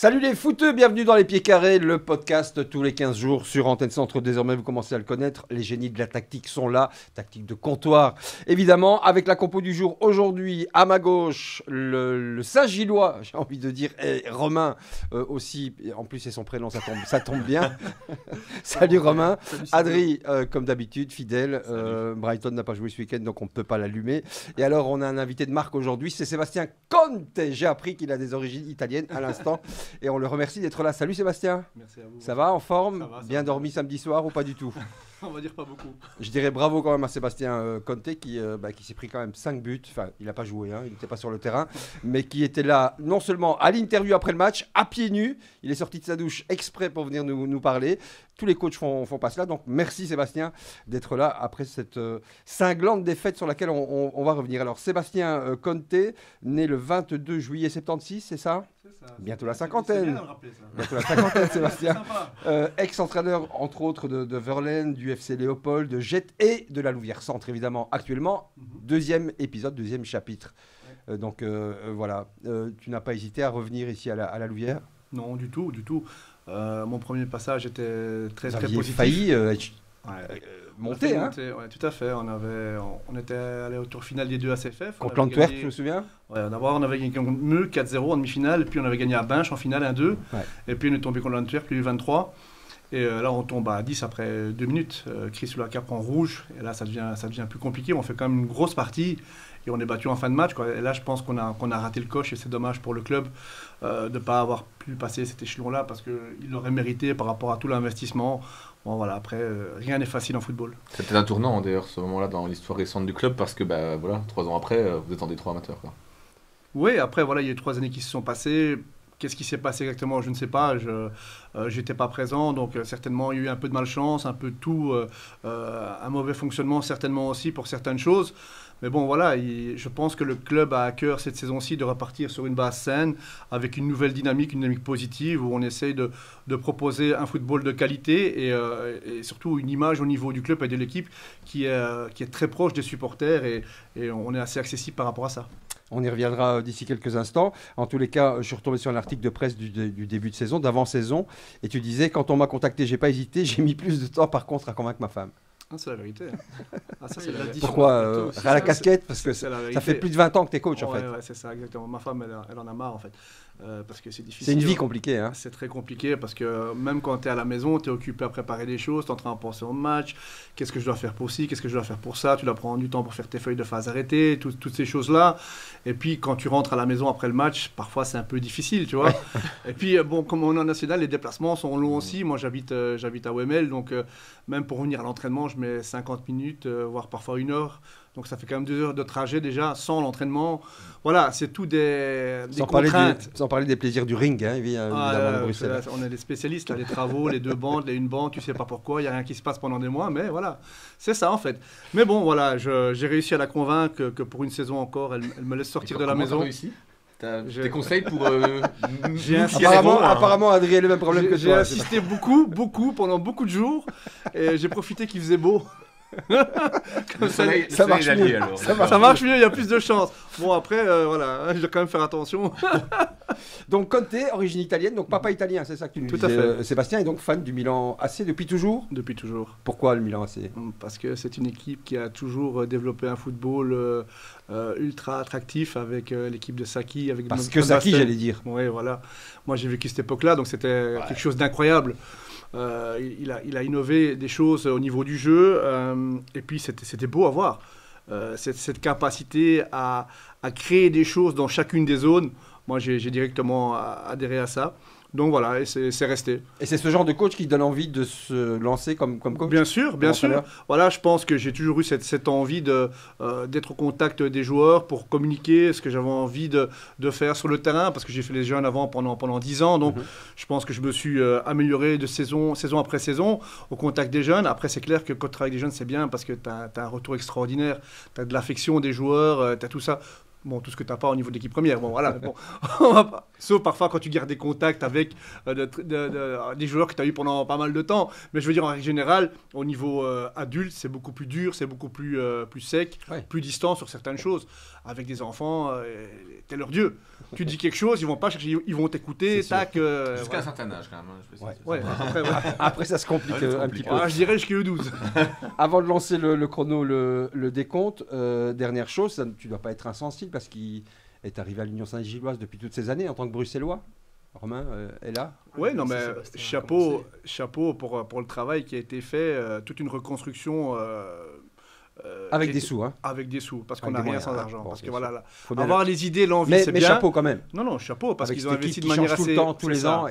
Salut les footeux, bienvenue dans Les Pieds Carrés, le podcast tous les 15 jours sur Antenne Centre. Désormais, vous commencez à le connaître, les génies de la tactique sont là, tactique de comptoir. Évidemment, avec la compo du jour, aujourd'hui, à ma gauche, le Saint-Gillois, j'ai envie de dire, et Romain aussi, en plus c'est son prénom, ça tombe bien. Salut Romain. Salut, Adri, comme d'habitude, fidèle. Brighton n'a pas joué ce week-end, donc on ne peut pas l'allumer. Et alors, on a un invité de marque aujourd'hui, c'est Sébastien Conte. J'ai appris qu'il a des origines italiennes à l'instant. Et on le remercie d'être là. Salut Sébastien. Merci à vous. Ça va, en forme? Ça va, bien dormi samedi soir ou pas du tout? On va dire pas beaucoup. Je dirais bravo quand même à Sébastien Conte qui s'est pris quand même 5 buts. Enfin, il n'a pas joué, hein, il n'était pas sur le terrain. Mais qui était là non seulement à l'interview après le match, à pieds nus. Il est sorti de sa douche exprès pour venir nous parler. Tous les coachs font pas cela. Donc merci Sébastien d'être là après cette cinglante défaite sur laquelle on va revenir. Alors Sébastien Conte, né le 22 juillet 76, c'est ça? C'est ça. Bientôt la cinquantaine. Bien de rappeler ça. Bientôt la cinquantaine, Sébastien. Ex-entraîneur, entre autres, de Verlaine, du FC Léopold, de Jet et de la Louvière Centre, évidemment. Actuellement, deuxième épisode, deuxième chapitre. Ouais. Voilà. Tu n'as pas hésité à revenir ici à la Louvière? Non, du tout, du tout. Mon premier passage était très positif. Failli monter, hein? Ouais, tout à fait. On était allé au tour final des deux ACFF. Contre l'Antwerp, je me souviens. Ouais, d'abord, on avait gagné contre Meux 4-0 en demi-finale, puis on avait gagné à Binche en finale 1-2. Ouais. Et puis on est tombé contre l'Antwerp, lui 23. Et là, on tombe à 10 après 2 minutes. Chris Soulaka prend rouge. Et là, ça devient plus compliqué. On fait quand même une grosse partie. Et on est battu en fin de match, quoi. Et là, je pense qu'on a raté le coche. Et c'est dommage pour le club de ne pas avoir pu passer cet échelon-là parce qu'il l'aurait mérité par rapport à tout l'investissement. Bon, voilà, après, rien n'est facile en football. C'était un tournant, d'ailleurs, ce moment-là, dans l'histoire récente du club. Parce que, voilà, 3 ans après, vous êtes en Détroit amateur, quoi. Oui, après, voilà, il y a eu 3 années qui se sont passées. Qu'est-ce qui s'est passé exactement? Je ne sais pas. Je n'étais pas présent, donc certainement il y a eu un peu de malchance, un peu de tout, un mauvais fonctionnement certainement aussi pour certaines choses. Mais bon, voilà, je pense que le club a à cœur cette saison-ci de repartir sur une base saine, avec une nouvelle dynamique, une dynamique positive, où on essaye de proposer un football de qualité et surtout une image au niveau du club et de l'équipe qui est très proche des supporters et on est assez accessible par rapport à ça. On y reviendra d'ici quelques instants. En tous les cas, je suis retombé sur un article de presse du début de saison, d'avant-saison, et tu disais, quand on m'a contacté, j'ai pas hésité, j'ai mis plus de temps par contre à convaincre ma femme. Ah, c'est la vérité. Ah, ça, c'est la vérité. Pourquoi à la casquette? Parce que ça fait plus de 20 ans que tu es coach, en fait. Ouais, c'est ça, exactement. Ma femme, elle en a marre, en fait. Parce que c'est difficile. C'est une vie compliquée, hein. C'est très compliqué parce que même quand tu es à la maison, tu es occupé à préparer des choses, tu es en train de penser au match, qu'est-ce que je dois faire pour ci, qu'est-ce que je dois faire pour ça, tu dois prendre du temps pour faire tes feuilles de phase arrêtées, toutes ces choses-là. Et puis quand tu rentres à la maison après le match, parfois c'est un peu difficile, tu vois. Et puis bon, comme on est en national, les déplacements sont longs aussi. Moi j'habite à Wemel, donc même pour venir à l'entraînement, je mets 50 minutes, voire parfois 1 heure. Donc ça fait quand même 2 heures de trajet déjà, sans l'entraînement. Voilà, c'est tout des contraintes. Sans parler des plaisirs du ring, hein, évidemment, de Bruxelles. On est des spécialistes, là, les travaux, les 2 bandes, les 1 bande, tu sais pas pourquoi, il n'y a rien qui se passe pendant des mois, mais voilà, c'est ça en fait. Mais bon, voilà, j'ai réussi à la convaincre que pour une saison encore, elle me laisse sortir de la maison. Comment tu as réussi? Des conseils pour... Apparemment, Adrien a le même problème que toi. J'ai assisté beaucoup, pendant beaucoup de jours, et j'ai profité qu'il faisait beau. Ça marche mieux. Ça marche mieux, il y a plus de chance. Bon, après, voilà, je dois quand même faire attention. Donc, Conte, origine italienne, donc papa italien, c'est ça que tu nous disais. Tout à fait. Sébastien est donc fan du Milan AC depuis toujours? Depuis toujours. Pourquoi le Milan AC? Parce que c'est une équipe qui a toujours développé un football ultra attractif avec l'équipe de Sacchi. Parce que Sacchi, j'allais dire. Oui, voilà. Moi, j'ai vécu cette époque-là, donc c'était quelque chose d'incroyable. Il a innové des choses au niveau du jeu et puis c'était beau à voir. Cette capacité à créer des choses dans chacune des zones, moi j'ai directement adhéré à ça. Donc voilà, et c'est resté. Et c'est ce genre de coach qui donne envie de se lancer comme coach? Bien sûr, bien sûr. Voilà, je pense que j'ai toujours eu cette envie d'être au contact des joueurs pour communiquer ce que j'avais envie de faire sur le terrain, parce que j'ai fait les jeunes avant pendant 10 ans. Donc je pense que je me suis amélioré de saison après saison au contact des jeunes. Après, c'est clair que quand tu travailles avec des jeunes, c'est bien parce que tu as un retour extraordinaire. Tu as de l'affection des joueurs, tu as tout ça. Bon, tout ce que tu n'as pas au niveau de l'équipe première. Bon, voilà. Bon, Sauf parfois quand tu gardes des contacts avec des joueurs que tu as eu pendant pas mal de temps. Mais je veux dire, en règle générale, au niveau adulte, c'est beaucoup plus dur, c'est beaucoup plus sec, plus distant sur certaines choses. Avec des enfants, t'es leur dieu. Tu dis quelque chose, ils vont pas chercher, ils vont t'écouter, tac. Jusqu'à un certain âge, quand même. Après, ça se complique un petit peu. Je dirais jusqu'à 12. Avant de lancer le chrono, le décompte, dernière chose, tu ne dois pas être insensible parce qu'il est arrivé à l'Union Saint-Gilloise depuis toutes ces années en tant que Bruxellois. Romain est là. Oui, non, mais chapeau pour le travail qui a été fait, toute une reconstruction. Avec des sous, hein. Avec des sous, parce qu'on n'a rien sans argent. Bon, parce que voilà, avoir les idées, l'envie, c'est bien. Mais chapeau quand même. Non, chapeau, parce avec qu'ils ont investi de manière assez, tous les ans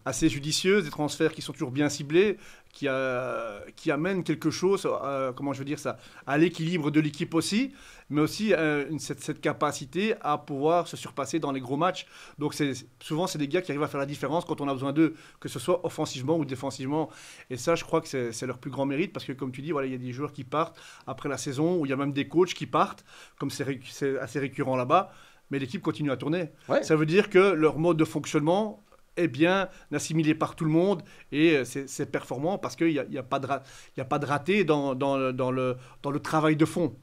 assez judicieuse, des transferts qui sont toujours bien ciblés, qui amènent quelque chose, comment je veux dire ça, à l'équilibre de l'équipe aussi, mais aussi cette capacité à pouvoir se surpasser dans les gros matchs. Donc souvent, c'est des gars qui arrivent à faire la différence quand on a besoin d'eux, que ce soit offensivement ou défensivement. Et ça, je crois que c'est leur plus grand mérite, parce que comme tu dis, voilà, il y a des joueurs qui partent après la saison, où il y a même des coachs qui partent, comme c'est assez récurrent là-bas, mais l'équipe continue à tourner. Ouais. Ça veut dire que leur mode de fonctionnement est bien assimilé par tout le monde et c'est performant parce qu'il n'y a pas de raté dans le travail de fond.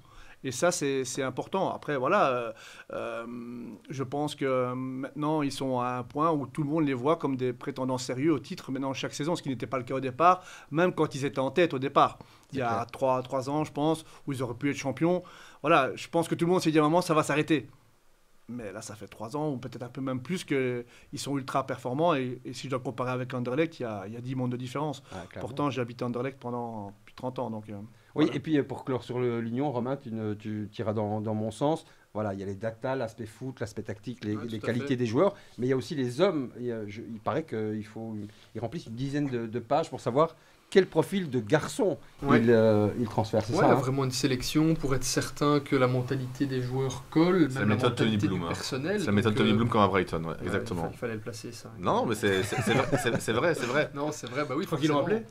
Et ça, c'est important. Après, voilà, je pense que maintenant, ils sont à un point où tout le monde les voit comme des prétendants sérieux au titre maintenant chaque saison, ce qui n'était pas le cas au départ, même quand ils étaient en tête au départ. Il y a 3 ans, je pense, où ils auraient pu être champions. Voilà, je pense que tout le monde s'est dit à un moment, ça va s'arrêter. Mais là, ça fait 3 ans, ou peut-être un peu même plus, qu'ils sont ultra performants. Et si je dois comparer avec Anderlecht, il y a 10 mondes de différence. Ah, pourtant, j'ai habité Anderlecht pendant plus de 30 ans. Donc, oui, voilà. Et puis pour clore sur l'Union, Romain, tu iras dans mon sens. Voilà, il y a les data, l'aspect foot, l'aspect tactique, les qualités des joueurs. Mais il y a aussi les hommes. Il paraît qu'ils remplissent une dizaine de pages pour savoir quel profil de garçon il transfère, c'est ça, il y a vraiment une sélection pour être certain que la mentalité des joueurs colle, même la mentalité du personnel. C'est la méthode Tony Bloom comme à Brighton, exactement. Il fallait le placer, ça. Non, mais c'est vrai. Non, c'est vrai, bah oui. Faut qu'ils l'ont appelé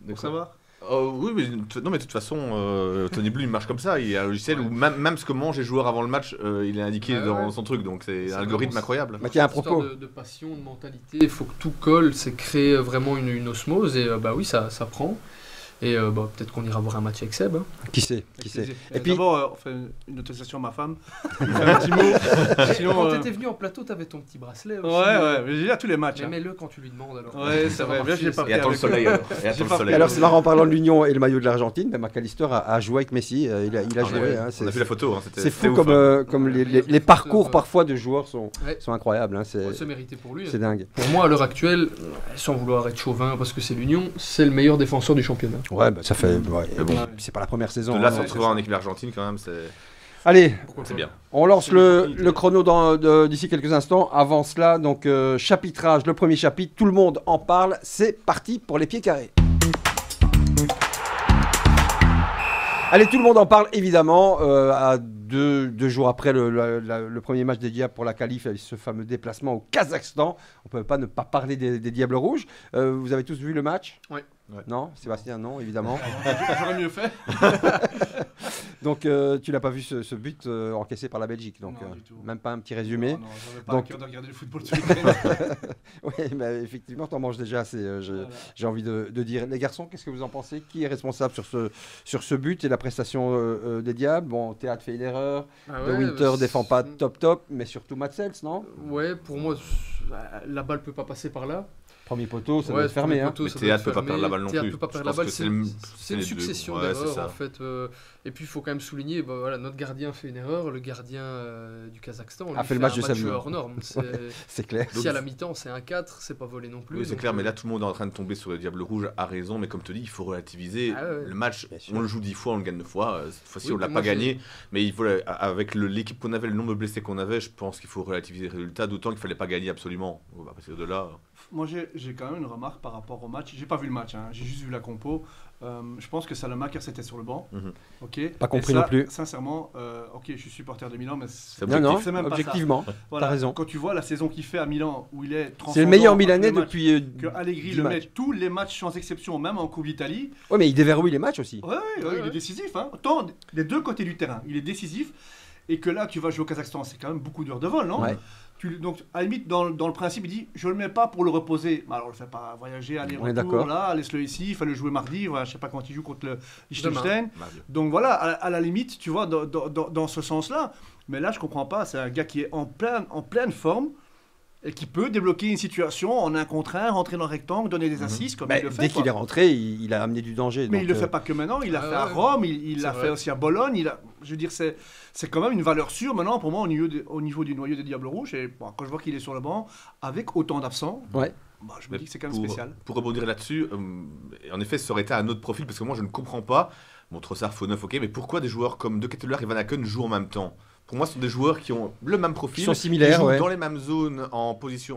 pour savoir. Oui, mais de toute façon, Tony Bloom il marche comme ça. Il y a un logiciel où même ce que mangent les joueurs avant le match, il est indiqué dans son truc. Donc c'est un algorithme incroyable. Bah, tiens, à propos de passion, de mentalité, il faut que tout colle. C'est créer vraiment une osmose. Et bah oui, ça prend. Et peut-être qu'on ira voir un match avec Seb. Hein. Qui sait. Et puis d'abord, on fait une autorisation à ma femme. Un petit mot. Sinon, quand t'étais venu en plateau, t'avais ton petit bracelet aussi. Ouais, mais j'ai là tous les matchs. Mais mets-le quand tu lui demandes alors. Ouais, c'est vrai. J'ai pas et attends le soleil. Alors c'est marrant, en parlant de l'Union et le maillot de l'Argentine, McAllister a joué avec Messi. Il a joué. On a vu la photo. C'est fou comme les parcours parfois de joueurs sont incroyables. C'est mérité pour lui. C'est dingue. Pour moi, à l'heure actuelle, sans vouloir être chauvin parce que c'est l'Union, c'est le meilleur défenseur du championnat. Ouais, ça fait. C'est pas la première saison. De là, se retrouver en équipe argentine, quand même, c'est. Allez, c'est bien. On lance le chrono d'ici quelques instants. Avant cela, donc chapitrage, le premier chapitre, tout le monde en parle. C'est parti pour les pieds carrés. Allez, tout le monde en parle évidemment à deux jours après le premier match des Diables pour la qualif, ce fameux déplacement au Kazakhstan. On ne peut pas ne pas parler des Diables Rouges. Vous avez tous vu le match ? Oui. Ouais. Non, Sébastien, non, évidemment. J'aurais mieux fait. Donc, tu n'as pas vu ce but encaissé par la Belgique, donc même pas un petit résumé. Non, j'avais pas le cœur de regarder le football tous les week-ends. Oui, mais effectivement, tu en manges déjà assez. J'ai envie de dire. Les garçons, qu'est-ce que vous en pensez ? Qui est responsable sur ce but et la prestation des Diables ? Bon, Théâtre fait une erreur. De Winter défend pas top, mais surtout Matsels, non ? Ouais, pour moi, la balle peut pas passer par là. Premier poteau, ça doit être fermé. Mais Théâtre peut pas perdre la balle non plus. Théâtre peut pas perdre la balle. C'est une succession d'erreurs en fait. Et puis il faut quand même souligner, voilà, notre gardien fait une erreur. Le gardien du Kazakhstan a fait le match de sa vie hors norme. C'est clair. Si à la mi-temps c'est un 4, c'est pas volé non plus. Oui, c'est clair, mais là tout le monde est en train de tomber sur le Diable Rouge à raison. Mais comme tu dis, il faut relativiser. Le match, on le joue 10 fois, on le gagne 9 fois. Cette fois-ci, on l'a pas gagné. Mais il faut, avec l'équipe qu'on avait, le nombre de blessés qu'on avait, je pense qu'il faut relativiser le résultat. D'autant qu'il fallait pas gagner absolument. À partir de là. Moi, j'ai quand même une remarque par rapport au match. J'ai pas vu le match, j'ai juste vu la compo. Je pense que Salamaker c'était sur le banc. Ok. Pas compris non plus. Sincèrement, ok, je suis supporter de Milan, mais c'est même objectivement. Voilà. T'as raison. Quand tu vois la saison qu'il fait à Milan, où il est c'est le meilleur Milanais depuis. Que Allegri le met tous les matchs sans exception, même en Coupe d'Italie. Ouais, mais il déverrouille les matchs aussi. Ouais, il est décisif. Tant des deux côtés du terrain, il est décisif. et que là, tu vas jouer au Kazakhstan, c'est quand même beaucoup d'heures de vol, non? Donc, à la limite, dans le principe, il dit je ne le mets pas pour le reposer. Alors, on ne le fait pas voyager, aller-retour, là, laisse-le ici, il fallait le jouer mardi. Voilà, je ne sais pas quand il joue contre le Liechtenstein. Donc, voilà, à la limite, tu vois, dans ce sens-là. Mais là, je ne comprends pas. C'est un gars qui est en pleine forme et qui peut débloquer une situation en 1 contre 1, rentrer dans le rectangle, donner des assists, comme il le fait. Dès qu'il est rentré, il a amené du danger. Mais il ne le fait pas que maintenant, il l'a fait à Rome, il l'a fait aussi à Bologne. Je veux dire, c'est quand même une valeur sûre maintenant pour moi au niveau du noyau des Diables Rouges. Et bon, quand je vois qu'il est sur le banc, avec autant d'absents, je me dis que c'est quand même spécial. Pour rebondir là-dessus, en effet, ça aurait été un autre profil, parce que moi je ne comprends pas, Trossard, Faux-Neuf, ok, mais pourquoi des joueurs comme De Ketelaere et Van Aken jouent en même temps? Pour moi, ce sont des joueurs qui ont le même profil, qui sont similaires, qui jouent dans les mêmes zones en possession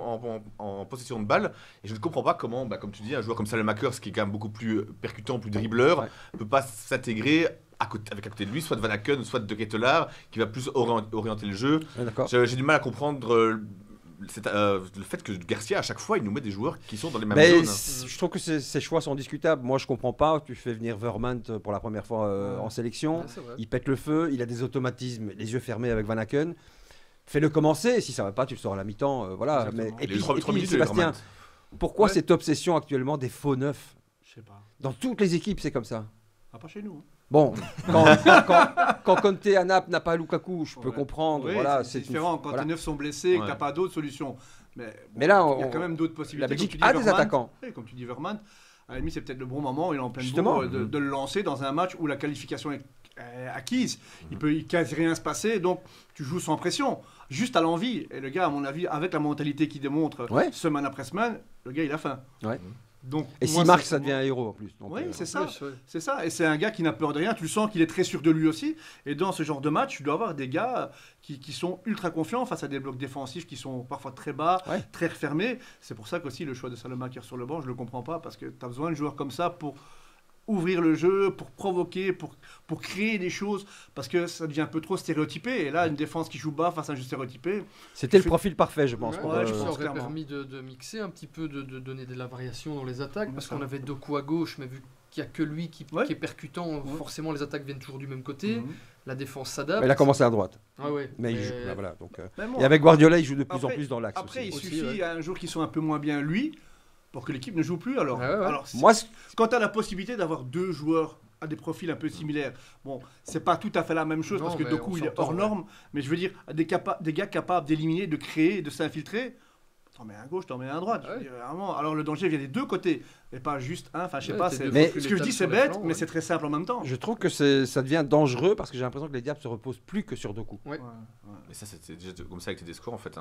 de balle. Et je ne comprends pas comment, comme tu dis, un joueur comme Salemackers, qui est quand même beaucoup plus percutant, plus dribbleur, ne peut pas s'intégrer avec à côté de lui, soit de Van Aken, soit de Ketelaere, qui va plus orienter le jeu. J'ai du mal à comprendre le fait que Garcia, à chaque fois, il nous met des joueurs qui sont dans les mêmes zones. Je trouve que ces choix sont discutables. Moi, je comprends pas. Tu fais venir Vermaat pour la première fois en sélection. Il pète le feu. Il a des automatismes, les yeux fermés avec Van Aken. Fais-le commencer. Si ça va pas, tu le sors à la mi-temps. Voilà. Et puis, Sébastien, pourquoi cette obsession actuellement des faux neufs? Je sais pas. Dans toutes les équipes, c'est comme ça. Pas chez nous. Bon, quand Conte à Naples n'a pas Lukaku, je peux comprendre. Voilà, c'est différent. Quand tes neufs sont blessés et que tu n'as pas d'autres solutions. Mais là, il y a quand même d'autres possibilités. La Belgique a des attaquants. Comme tu dis, Vermaat, à la limite, c'est peut-être le bon moment, il est en pleine bourre, de le lancer dans un match où la qualification est acquise. Il peut quasi rien se passer, donc tu joues sans pression, juste à l'envie. Et le gars, à mon avis, avec la mentalité qu'il démontre semaine après semaine, le gars, il a faim. Donc, et s'il marque, ça devient un héros en plus. Donc, c'est ça. C'est ça. Et c'est un gars qui n'a peur de rien. Tu le sens qu'il est très sûr de lui aussi. Et dans ce genre de match, tu dois avoir des gars qui sont ultra confiants face à des blocs défensifs qui sont parfois très bas, très refermés. C'est pour ça qu'aussi le choix de Salemackers sur le banc, je ne le comprends pas. Parce que tu as besoin de joueurs comme ça pour ouvrir le jeu, pour provoquer, pour créer des choses, parce que ça devient un peu trop stéréotypé. Et là, une défense qui joue bas face à un jeu stéréotypé... C'était le profil parfait, je pense. Ça aurait permis de mixer un petit peu, de donner de la variation dans les attaques, parce qu'on avait Doku à gauche, mais vu qu'il n'y a que lui qui est percutant, forcément les attaques viennent toujours du même côté. La défense s'adapte. Mais il a commencé à droite. Mais il joue, voilà, donc, et avec Guardiola, il joue de plus en plus dans l'axe. Après, il suffit un jour qu'ils sont un peu moins bien, lui, pour que l'équipe ne joue plus. Alors, quand tu as la possibilité d'avoir 2 joueurs à des profils un peu similaires, bon, c'est pas tout à fait la même chose, parce que Doku, il est hors norme, mais je veux dire, des gars capables d'éliminer, de créer, de s'infiltrer, t'en mets un à gauche, t'en mets un à droite. Vraiment. Alors le danger vient des 2 côtés, et pas juste un. Enfin, je sais pas. Ce que je dis, c'est bête, mais c'est très simple en même temps. Je trouve que ça devient dangereux, parce que j'ai l'impression que les Diables se reposent plus que sur Doku. Mais ça, c'est déjà comme ça avec Tedesco, en fait.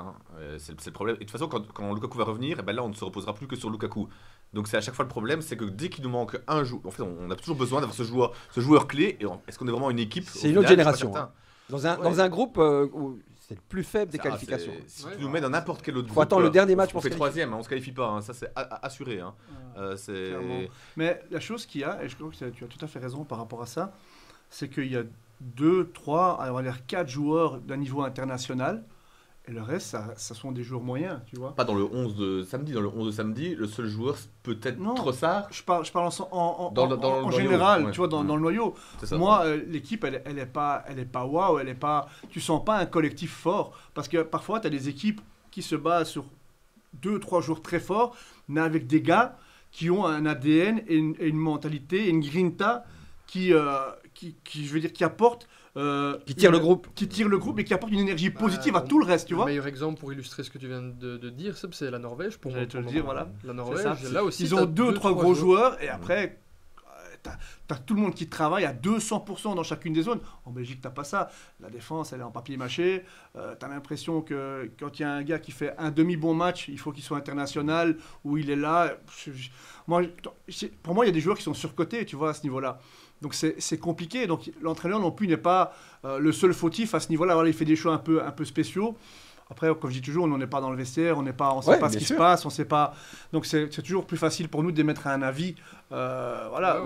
C'est le problème. Et de toute façon, quand Lukaku va revenir, et ben là, on ne se reposera plus que sur Lukaku. Donc c'est à chaque fois le problème, c'est que dès qu'il nous manque un joueur, en fait, on a toujours besoin d'avoir ce joueur clé. Et est-ce qu'on est vraiment une équipe? C'est une autre génération. Dans un groupe où c'est le plus faible des qualifications. Si tu nous mets dans n'importe quel autre groupe, faut attendre le dernier match pour se qualifier. 3e, on se qualifie pas. Ça, c'est assuré. Mais la chose qu'il y a, et je crois que tu as tout à fait raison par rapport à ça, c'est qu'il y a 2, 3, on va dire 4 joueurs d'un niveau international. Et le reste, ça sont des joueurs moyens, tu vois. Pas dans le 11 de samedi. Dans le 11 de samedi, le seul joueur, c'est peut-être Trossard. Je parle en général, tu vois, dans le noyau. Moi, l'équipe, elle est pas waouh, tu sens pas un collectif fort. Parce que parfois, tu as des équipes qui se basent sur 2, 3 joueurs très forts, mais avec des gars qui ont un ADN et une mentalité, et une grinta qui je veux dire, qui apportent... qui tire le groupe et qui apporte une énergie positive à tout le reste, tu vois. Le meilleur exemple pour illustrer ce que tu viens de dire, c'est la Norvège. J'allais te le dire, voilà. La Norvège, là aussi. Ils ont 2, 3 gros joueurs et après, t'as tout le monde qui travaille à 200% dans chacune des zones. En Belgique, t'as pas ça. La défense, elle est en papier mâché. T'as l'impression que quand il y a un gars qui fait un demi-bon match, il faut qu'il soit international, ou il est là. Pour moi, il y a des joueurs qui sont surcotés, tu vois, à ce niveau-là. Donc c'est compliqué. Donc l'entraîneur non plus n'est pas le seul fautif à ce niveau-là. Voilà, il fait des choix un peu spéciaux. Après, comme je dis toujours, on n'est pas dans le vestiaire, on ne sait pas ce qui se passe, on sait pas. Donc c'est toujours plus facile pour nous d'émettre un avis. Voilà,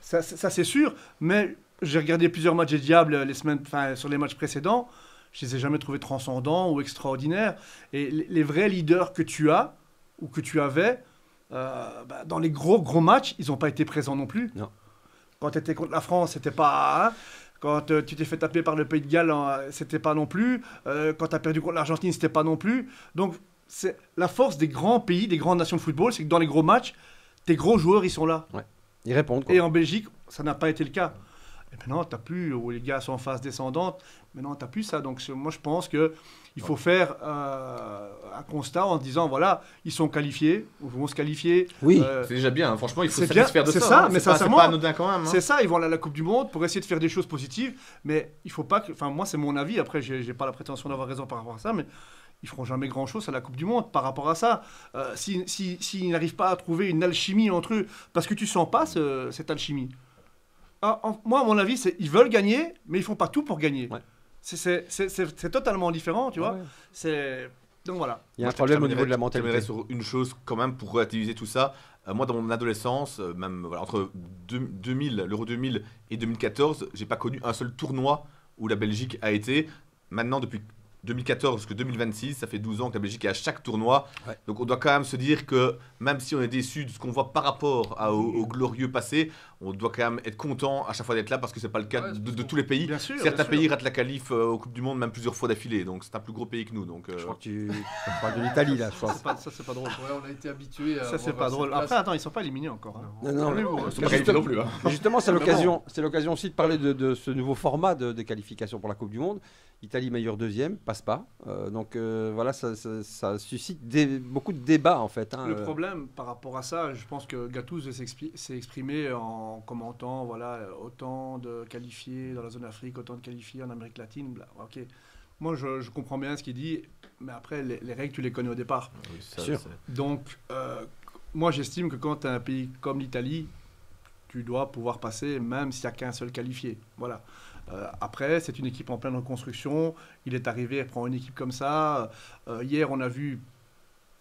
ça c'est sûr. Mais j'ai regardé plusieurs matchs des Diables sur les matchs précédents. Je les ai jamais trouvés transcendants ou extraordinaires. Et les vrais leaders que tu as ou que tu avais dans les gros matchs, ils n'ont pas été présents non plus. Non. Quand tu étais contre la France, c'était pas... Quand tu t'es fait taper par le Pays de Galles, c'était pas non plus. Quand tu as perdu contre l'Argentine, c'était pas non plus. Donc, c'est la force des grands pays, des grandes nations de football, c'est que dans les gros matchs, tes gros joueurs, ils sont là. Ouais. Ils répondent, quoi. Et en Belgique, ça n'a pas été le cas. Et maintenant, tu n'as plus, où les gars sont en phase descendante, maintenant, tu n'as plus ça. Donc, moi, je pense qu'il faut faire un constat en se disant, voilà, ils sont qualifiés, ils vont se qualifier. Oui, c'est déjà bien, hein. Franchement, il faut se bien, satisfaire de ça. C'est ça, hein. mais c'est sincèrement, pas anodin quand même. Hein. c'est ça, ils vont aller à la Coupe du Monde pour essayer de faire des choses positives, mais il faut pas que, enfin, moi, c'est mon avis, après, j'ai pas la prétention d'avoir raison par rapport à ça, mais ils feront jamais grand-chose à la Coupe du Monde par rapport à ça. S'ils n'arrivent pas à trouver une alchimie entre eux, parce que tu sens pas cette alchimie. Moi, à mon avis, ils veulent gagner, mais ils font pas tout pour gagner. Ouais. C'est totalement différent, tu vois. Ouais. Donc voilà. Il y a un problème au niveau de la mentalité. Je sur une chose quand même pour relativiser tout ça. Moi, dans mon adolescence, même voilà, entre 2000, l'Euro 2000 et 2014, j'ai pas connu un seul tournoi où la Belgique a été. Maintenant, depuis 2014 jusqu'à 2026, ça fait 12 ans que la Belgique est à chaque tournoi. Ouais. Donc on doit quand même se dire que même si on est déçu de ce qu'on voit par rapport au glorieux passé, on doit quand même être content à chaque fois d'être là parce que c'est pas le cas de tous les pays. Bien sûr, certains pays ratent la qualif aux Coupes du Monde même plusieurs fois d'affilée, donc c'est un plus gros pays que nous. Donc, je crois que tu parles de l'Italie là, je pense. Ça c'est pas drôle. Ouais, on a été habitués à... Ça c'est pas drôle. Après attends, ils sont pas éliminés encore. Hein. Non, ils sont pas qualifiés non plus. Hein. Justement, c'est l'occasion aussi de parler de ce nouveau format de qualification pour la Coupe du Monde. Italie meilleur deuxième, passe pas. Donc voilà, ça suscite beaucoup de débats en fait. Hein. Le problème par rapport à ça, je pense que Gattuso s'est exprimé en commentant voilà, autant de qualifiés dans la zone Afrique, autant de qualifiés en Amérique latine. Bla, ok. Moi je comprends bien ce qu'il dit, mais après les règles tu les connais au départ. Oui, ça, sûr. Donc moi j'estime que quand tu as un pays comme l'Italie, tu dois pouvoir passer même s'il n'y a qu'un seul qualifié. Voilà. Après, c'est une équipe en pleine reconstruction. Il est arrivé, il prend une équipe comme ça. Hier, on a vu,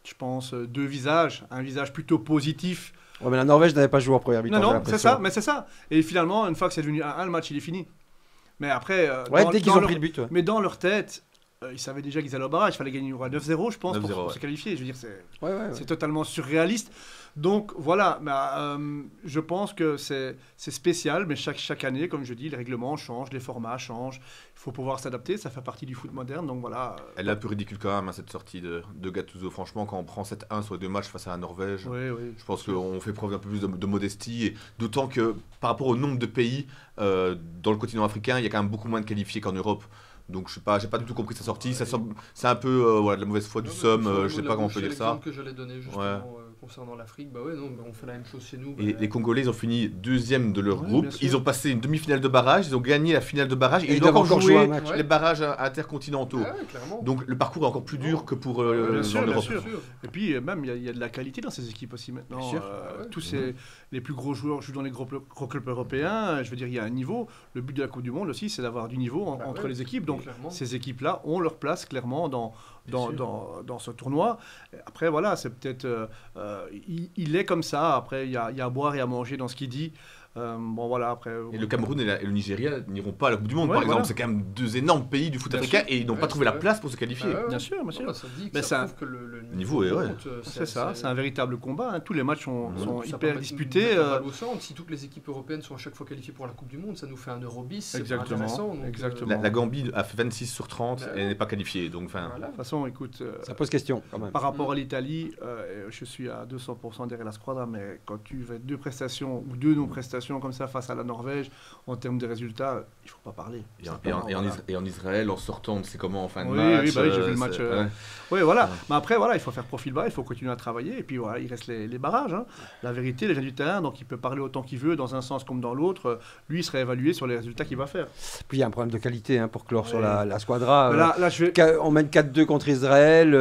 je pense, deux visages. Un visage plutôt positif. Ouais, mais la Norvège n'avait pas joué en première mi-temps. Non, c'est ça, mais c'est ça. Et finalement, une fois que c'est devenu 1-1, le match, il est fini. Mais après, dès qu'ils ont pris le but. Ouais. Mais dans leur tête, ils savaient déjà qu'ils allaient au barrage. Il fallait gagner 9-0, je pense, pour se qualifier. Je veux dire, c'est totalement surréaliste. Donc voilà, je pense que c'est spécial, mais chaque année, comme je dis, les règlements changent, les formats changent. Il faut pouvoir s'adapter, ça fait partie du foot moderne. Donc voilà. Elle est un peu ridicule quand même, hein, cette sortie de Gattuso. Franchement, quand on prend 7-1 sur les deux matchs face à la Norvège, je pense qu'on fait preuve d'un peu plus de modestie. Et d'autant que par rapport au nombre de pays dans le continent africain, il y a quand même beaucoup moins de qualifiés qu'en Europe. Donc je j'ai pas du tout compris sa sortie. C'est un peu de la mauvaise foi du somme. Je sais pas comment on peut dire ça. Que j'allais donner justement concernant l'Afrique, on fait la même chose chez nous. Et les Congolais, ils ont fini deuxième de leur groupe. Ils ont passé une demi-finale de barrage. Ils ont gagné la finale de barrage. Et ils doivent encore jouer les barrages intercontinentaux. Donc le parcours est encore plus dur que pour l'Europe. Et puis même il y a de la qualité dans ces équipes aussi maintenant. Tous les plus gros joueurs jouent dans les gros clubs européens. Je veux dire, il y a un niveau. Le but de la Coupe du Monde aussi, c'est d'avoir du niveau entre les équipes. Donc ces équipes-là ont leur place clairement dans ce tournoi. Après, voilà, c'est peut-être... il est comme ça. Après, il y a à boire et à manger dans ce qu'il dit. Bon, voilà, après... Et le Cameroun et le Nigeria n'iront pas à la Coupe du Monde, par exemple. C'est quand même deux énormes pays du foot africain et ils n'ont pas trouvé la place pour se qualifier. Bien sûr. Ça dit que ça prouve que le niveau est... C'est ça, c'est un véritable combat. Hein. Tous les matchs sont hyper disputés. Si toutes les équipes européennes sont à chaque fois qualifiées pour la Coupe du Monde, ça nous fait un Euro bis. Exactement. La Gambie a fait 26 sur 30 et n'est pas qualifiée. Donc, de toute façon, écoute... ça pose question, quand même. Par rapport à l'Italie, je suis à 200% derrière la squadra, mais quand tu fais deux prestations ou deux non-prestations comme ça face à la Norvège, en termes de résultats, il ne faut pas parler. Et en Israël, en sortant, on sait comment en fin de match. Oui, j'ai vu le match. Oui, voilà. Mais après, voilà, il faut faire profil bas, il faut continuer à travailler. Et puis, voilà, il reste les barrages. Hein. La vérité, les gens du terrain, donc il peut parler autant qu'il veut, dans un sens comme dans l'autre. Lui, il serait évalué sur les résultats qu'il va faire. Puis, il y a un problème de qualité pour clore sur la squadra. Là, on mène 4-2 contre Israël.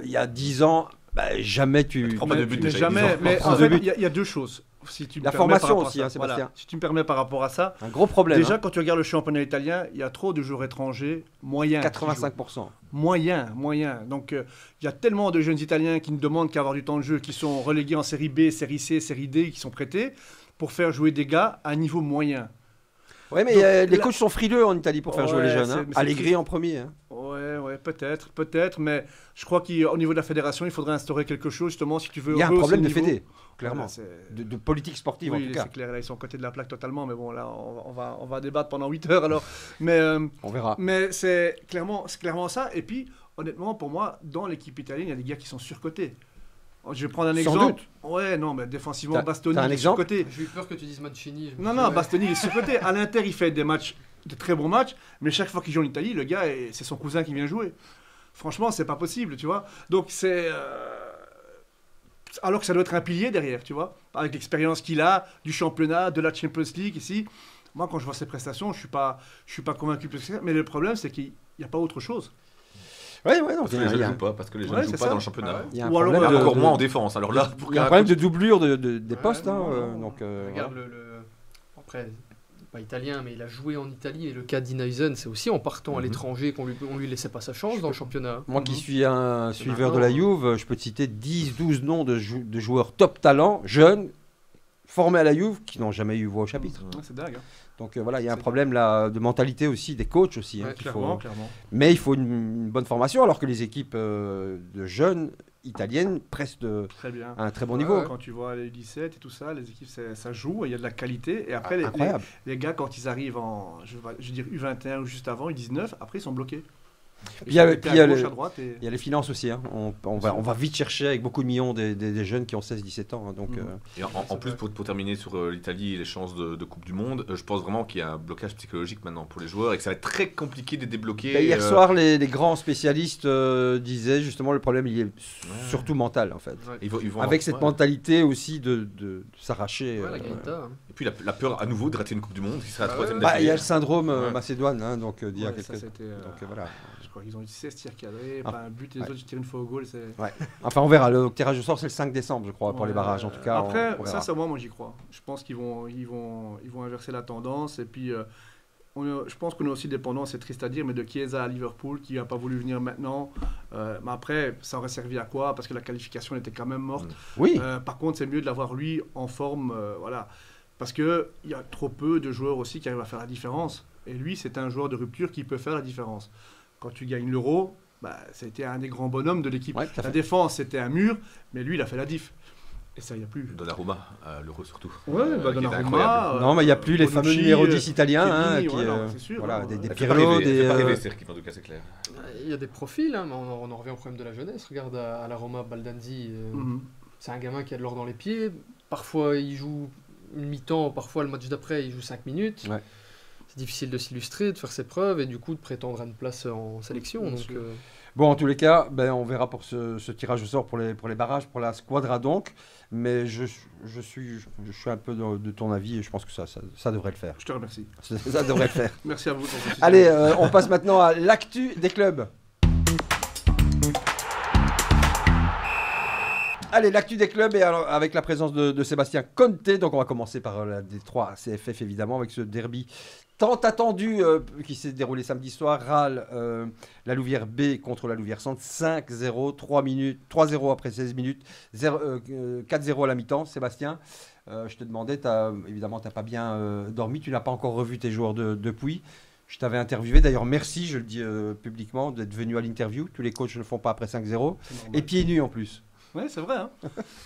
Il y a 10 ans, jamais tu... prends pas de but. Jamais, mais en fait, il y a deux choses. Si tu la formation aussi, Sébastien. Voilà, si tu me permets par rapport à ça. Un gros problème. Déjà, quand tu regardes le championnat italien, il y a trop de joueurs étrangers moyens. 85%. Moyens. Donc, il y a tellement de jeunes Italiens qui ne demandent qu'à avoir du temps de jeu, qui sont relégués en série B, série C, série D, qui sont prêtés pour faire jouer des gars à un niveau moyen. Oui, mais donc, les coachs sont frileux en Italie pour faire jouer les jeunes. Allegri en premier. Ouais. Ouais, peut-être, mais je crois qu'au niveau de la fédération, il faudrait instaurer quelque chose, justement, si tu veux. Il y a un problème de fédé, clairement, de politique sportive, oui, en tout cas. C'est clair, là, ils sont côté de la plaque totalement, mais bon, là, on va débattre pendant 8 heures, alors. Mais, on verra. Mais c'est clairement ça, et puis, honnêtement, pour moi, dans l'équipe italienne, il y a des gars qui sont surcotés. Je vais prendre un exemple. Ouais, non, mais défensivement, Bastoni est surcoté. J'ai eu peur que tu dises Mancini. Non, Bastoni il est surcoté. À l'Inter, il fait de très bons matchs, mais chaque fois qu'il joue en Italie, le gars, c'est son cousin qui vient jouer. Franchement, c'est pas possible, tu vois. Donc, c'est... Alors que ça doit être un pilier derrière, tu vois. Avec l'expérience qu'il a, du championnat, de la Champions League, ici. Moi, quand je vois ses prestations, je suis pas convaincu. Mais le problème, c'est qu'il n'y a pas autre chose. Ouais, non, parce que les jeunes ne jouent pas, parce que les jeunes ne jouent pas dans le championnat. Il y a un problème encore moins en défense. Alors là, il y a un problème de doublure des postes. Regarde après, pas italien, mais il a joué en Italie. Et le cas d'Inaisen, c'est aussi en partant à l'étranger qu'on lui laissait pas sa chance dans le championnat. Moi qui suis un suiveur de la Juve, je peux te citer 10-12 noms de joueurs top talent, jeunes, formés à la Juve, qui n'ont jamais eu voix au chapitre. C'est dingue. Donc voilà, il y a un problème là, de mentalité aussi, des coachs aussi. Clairement. Mais il faut une bonne formation, alors que les équipes de jeunes italiennes prestent à un très bon niveau. Quand tu vois les 17 et tout ça, les équipes, ça joue, il y a de la qualité. Et après, les gars, quand ils arrivent en je veux dire U21 ou juste avant, U19, après ils sont bloqués. Il y a les finances aussi. Hein. On va vite chercher avec beaucoup de millions des jeunes qui ont 16-17 ans. Hein, donc, et en plus, pour terminer sur l'Italie et les chances de Coupe du Monde, je pense vraiment qu'il y a un blocage psychologique maintenant pour les joueurs et que ça va être très compliqué de les débloquer. Hier soir, les grands spécialistes disaient justement le problème il est surtout mental en fait. Ouais. Ils vont avec cette mentalité aussi de s'arracher. Et puis la peur à nouveau de rater une Coupe du Monde qui sera la troisième d'affilée. Il y a le syndrome Macédoine, hein, donc d'il y a quelques... Donc voilà. Je crois qu'ils ont eu 16 tirs cadrés, pas un but, et les autres ils tirent une fois au goal. Enfin, on verra. Le tirage au sort, c'est le 5 décembre, je crois, pour les barrages. En tout cas, après, sincèrement, moi j'y crois. Je pense qu'ils vont inverser la tendance. Et puis, je pense qu'on est aussi dépendant, c'est triste à dire, mais de Chiesa à Liverpool qui n'a pas voulu venir maintenant. Mais après, ça aurait servi à quoi? Parce que la qualification était quand même morte. Oui. Par contre, c'est mieux de l'avoir lui en forme. Voilà. Parce qu'il y a trop peu de joueurs aussi qui arrivent à faire la différence. Et lui, c'est un joueur de rupture qui peut faire la différence. Quand tu gagnes l'Euro, c'était un des grands bonhommes de l'équipe. La défense, c'était un mur, mais lui, il a fait la diff. Et ça, il n'y a plus. Donnarumma, l'Euro surtout. Donnarumma. Non, mais il n'y a plus les fameux numéros 10 italiens. C'est sûr. Voilà, des Pirlo, des... c'est clair. Il y a des profils, hein, mais on en revient au problème de la jeunesse. Regarde à la Roma, Baldanzi, c'est un gamin qui a de l'or dans les pieds. Parfois, il joue une mi-temps, parfois le match d'après, il joue 5 minutes. Ouais. C'est difficile de s'illustrer, de faire ses preuves et du coup de prétendre à une place en sélection. Donc, Bon, en tous les cas, on verra pour ce tirage au sort pour les barrages, pour la squadra donc. Mais je suis un peu de ton avis et je pense que ça devrait le faire. Je te remercie. Ça devrait le faire. Merci à vous. Allez, on passe maintenant à l'actu des clubs. Allez, l'actu des clubs et alors, avec la présence de Sébastien Conte. Donc on va commencer par la D3 CFF évidemment avec ce derby tant attendu qui s'est déroulé samedi soir. RAL, la Louvière B contre la Louvière Centre. 5-0, 3-0 après 16 minutes, 4-0 à la mi-temps. Sébastien, je te demandais, évidemment tu n'as pas bien dormi, tu n'as pas encore revu tes joueurs depuis. Je t'avais interviewé, d'ailleurs merci, je le dis publiquement, d'être venu à l'interview. Tous les coachs ne le font pas après 5-0. Et pieds nus en plus. Ouais, c'est vrai. Hein.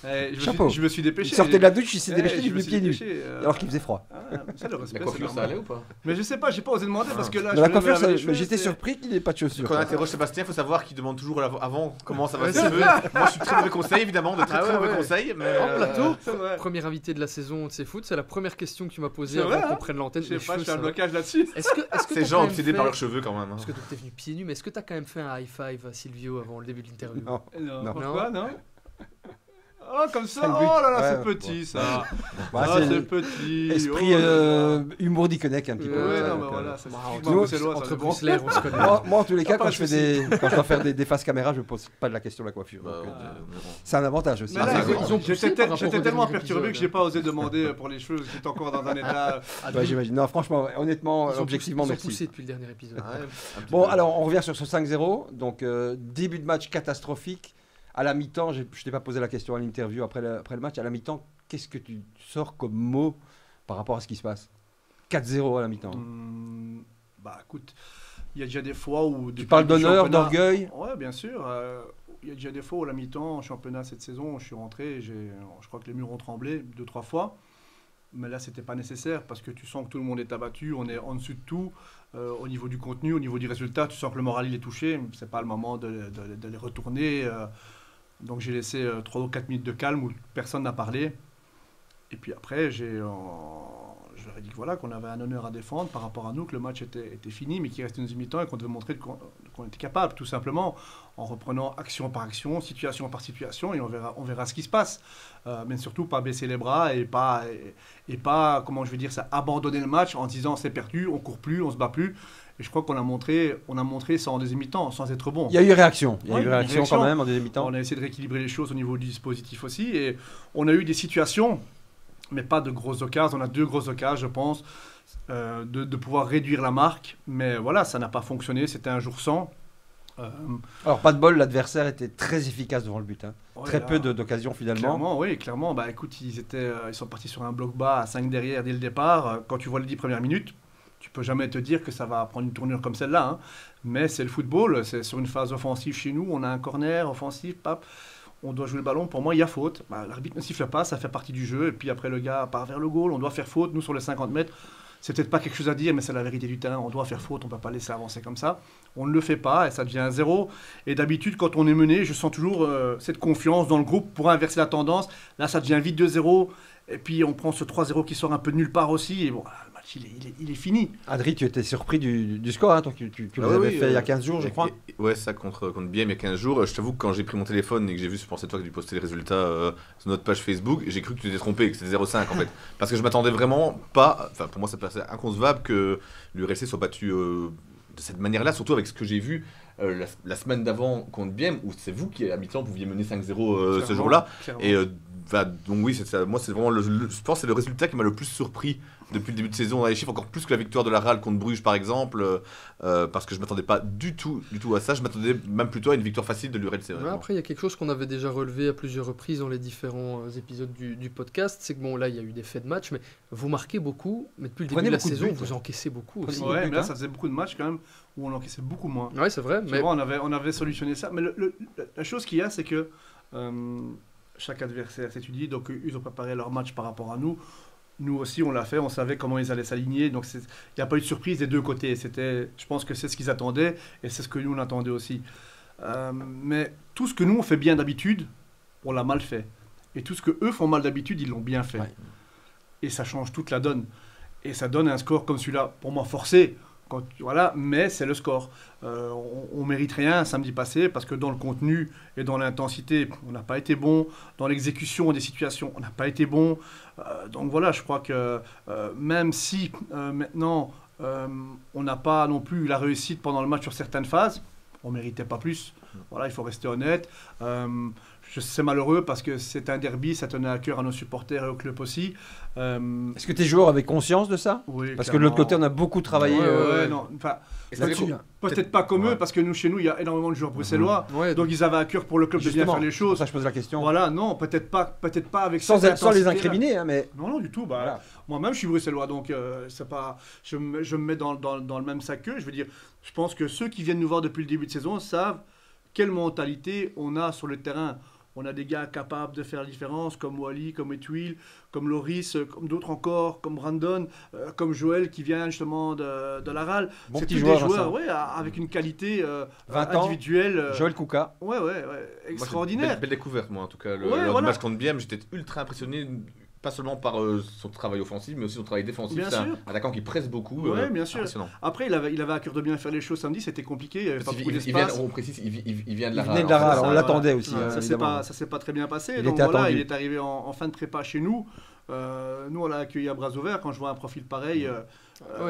Je me suis dépêché. Il sortait de la douche, il s'est dépêché, il pieds nus. Alors qu'il faisait froid. Ça, le respect, la coiffure, ça allait ou pas? Mais je sais pas, j'ai pas osé demander parce que là. La coiffure, j'étais surpris qu'il n'ait pas de chaussures. Quand on interroge Sébastien, il faut savoir qu'il demande toujours avant comment ça va se faire. Moi, je suis très mauvais conseil, évidemment, de très mauvais conseils. En plateau, premier invité de la saison de C'est Foot, c'est la première question que tu m'as posée avant qu'on prenne l'antenne. Je sais pas, je fais un blocage là-dessus. Ces gens obsédés par leurs cheveux quand même. Parce que tu es venu pieds nus, mais est-ce que tu as quand même fait un high five à Silvio avant le début de l'interview? Non. Pourquoi, non? Oh, comme ça, oh là là, c'est petit ça. C'est petit. Esprit humour d'Iconec un petit peu. Ouais, non, mais voilà, ça entre Bruxelles, on se connaît. Moi, en tous les cas, quand je dois faire des faces caméra, je ne pose pas de la question de la coiffure. C'est un avantage aussi. J'étais tellement perturbé que je n'ai pas osé demander pour les cheveux. J'étais encore dans un état. J'imagine. Non, franchement, honnêtement, objectivement, merci. Ils ont poussé depuis le dernier épisode. Bon, alors, on revient sur ce 5-0. Donc, début de match catastrophique. À la mi-temps, je ne t'ai pas posé la question à l'interview après le match. À la mi-temps, qu'est-ce que tu sors comme mot par rapport à ce qui se passe? 4-0 à la mi-temps. Écoute, il y a déjà des fois où... Tu parles d'honneur, d'orgueil? Oui, bien sûr. Il y a déjà des fois où, à la mi-temps, en championnat cette saison, je suis rentré, je crois que les murs ont tremblé 2-3 fois. Mais là, ce n'était pas nécessaire parce que tu sens que tout le monde est abattu, on est en dessous de tout. Au niveau du contenu, au niveau du résultat, tu sens que le moral il est touché. Ce n'est pas le moment de les retourner. Donc j'ai laissé 3 ou 4 minutes de calme où personne n'a parlé. Et puis après, je leur ai dit que voilà, qu'on avait un honneur à défendre par rapport à nous, que le match était fini, mais qu'il restait une mi-temps et qu'on devait montrer qu'on était capable, tout simplement, en reprenant action par action, situation par situation, et on verra ce qui se passe. Mais surtout, pas baisser les bras et pas comment je vais dire ça, abandonner le match en disant c'est perdu, on court plus, on se bat plus. Et je crois qu'on a montré ça en deuxième mi-temps, sans être bon. Il y a eu réaction. Il y a eu une réaction quand même en deuxième mi-temps. On a essayé de rééquilibrer les choses au niveau du dispositif aussi. Et on a eu des situations, mais pas de grosses occasions. On a 2 grosses occasions, je pense, de pouvoir réduire la marque. Mais voilà, ça n'a pas fonctionné. C'était un jour sans. Alors, pas de bol, l'adversaire était très efficace devant le but. Hein. Ouais, très peu d'occasions finalement. Clairement. Bah, écoute, ils sont partis sur un bloc bas à 5 derrière dès le départ. Quand tu vois les 10 premières minutes, tu peux jamais te dire que ça va prendre une tournure comme celle-là. Hein. Mais c'est le football. C'est sur une phase offensive chez nous. On a un corner offensif, on doit jouer le ballon. Pour moi, il y a faute. Bah, l'arbitre ne siffle pas, ça fait partie du jeu. Et puis après, le gars part vers le goal. On doit faire faute. Nous, sur les 50 mètres, c'est peut-être pas quelque chose à dire, mais c'est la vérité du terrain. On doit faire faute. On ne peut pas laisser avancer comme ça. On ne le fait pas et ça devient 0. Et d'habitude, quand on est mené, je sens toujours cette confiance dans le groupe pour inverser la tendance. Là, ça devient vite 2-0. Et puis, on prend ce 3-0 qui sort un peu de nulle part aussi. Et bon, le match, il est fini. Adri, tu étais surpris du score, hein, toi, tu l'avais fait il y a 15 jours, je crois. Ouais, ça contre Bième il y a 15 jours. Je t'avoue que quand j'ai pris mon téléphone et que j'ai vu, je pensais toi que tu postais les résultats sur notre page Facebook, j'ai cru que tu t'étais trompé, que c'était 0,5 en fait. Parce que je m'attendais vraiment pas. Enfin, pour moi, ça paraissait inconcevable que l'URLC soit battu de cette manière-là, surtout avec ce que j'ai vu la semaine d'avant contre Bième, où c'est vous qui, à mi-temps, pouviez mener 5-0 ce jour-là. Et donc oui, moi c'est vraiment je pense que c'est le résultat qui m'a le plus surpris depuis le début de saison dans les chiffres, encore plus que la victoire de la RAL contre Bruges par exemple, parce que je m'attendais pas du tout à ça. Je m'attendais même plutôt à une victoire facile de l'URLC. Ouais, après il y a quelque chose qu'on avait déjà relevé à plusieurs reprises dans les différents épisodes du podcast, c'est que bon là il y a eu des faits de match, mais vous marquez beaucoup, mais depuis le début de la saison vous encaissez beaucoup aussi. Ouais, mais là ça faisait beaucoup de matchs quand même où on encaissait beaucoup moins. Ouais, c'est vrai. Mais on avait solutionné ça, mais la chose qu'il y a, c'est que chaque adversaire s'étudie, donc ils ont préparé leur match par rapport à nous. Nous aussi, on l'a fait, on savait comment ils allaient s'aligner, donc il n'y a pas eu de surprise des deux côtés. Je pense que c'est ce qu'ils attendaient et c'est ce que nous on attendait aussi. Mais tout ce que nous on fait bien d'habitude, on l'a mal fait. Et tout ce que eux font mal d'habitude, ils l'ont bien fait. Ouais. Et ça change toute la donne. Et ça donne un score comme celui-là, pour moi forcé. Voilà, mais c'est le score. On mérite rien samedi passé parce que dans le contenu et dans l'intensité, on n'a pas été bon. Dans l'exécution des situations, on n'a pas été bon. Donc voilà, je crois que même si maintenant on n'a pas non plus eu la réussite pendant le match sur certaines phases, on ne méritait pas plus. Voilà, il faut rester honnête. C'est malheureux parce que c'est un derby, ça tenait à cœur à nos supporters et au club aussi. Est-ce que tes joueurs avaient conscience de ça? Oui, parce que de l'autre côté, on a beaucoup travaillé. Non, enfin, peut-être pas comme eux, parce que nous, chez nous, il y a énormément de joueurs bruxellois. Donc ils avaient à cœur pour le club de bien faire les choses. Pour ça, je pose la question. Voilà, non, peut-être pas avec sans les incriminer, hein, mais non, du tout. Voilà. Moi-même, je suis bruxellois, donc c'est pas. Je me mets dans le même sac qu'eux. Je veux dire, je pense que ceux qui viennent nous voir depuis le début de saison savent quelle mentalité on a sur le terrain. On a des gars capables de faire la différence, comme Wally, comme Etuil, comme Loris, comme d'autres encore, comme Brandon, comme Joël qui vient justement de la RAL. Bon c'est petit tous joueur, des joueurs avec une qualité 20 individuelle. Joël Kouka. Ouais, extraordinaire. Belle découverte, moi en tout cas. Le match contre Bième, j'étais ultra impressionné. Pas seulement par son travail offensif, mais aussi son travail défensif. C'est un attaquant qui presse beaucoup. Oui, bien sûr. Après, il avait à cœur de bien faire les choses samedi, c'était compliqué. Il n'y avait pas beaucoup d'espace. On précise, il vient de la RAL. Il venait de la RAL, on l'attendait aussi. Ça s'est pas très bien passé. Donc voilà, il est arrivé en fin de prépa chez nous. Nous, on l'a accueilli à bras ouverts. Quand je vois un profil pareil,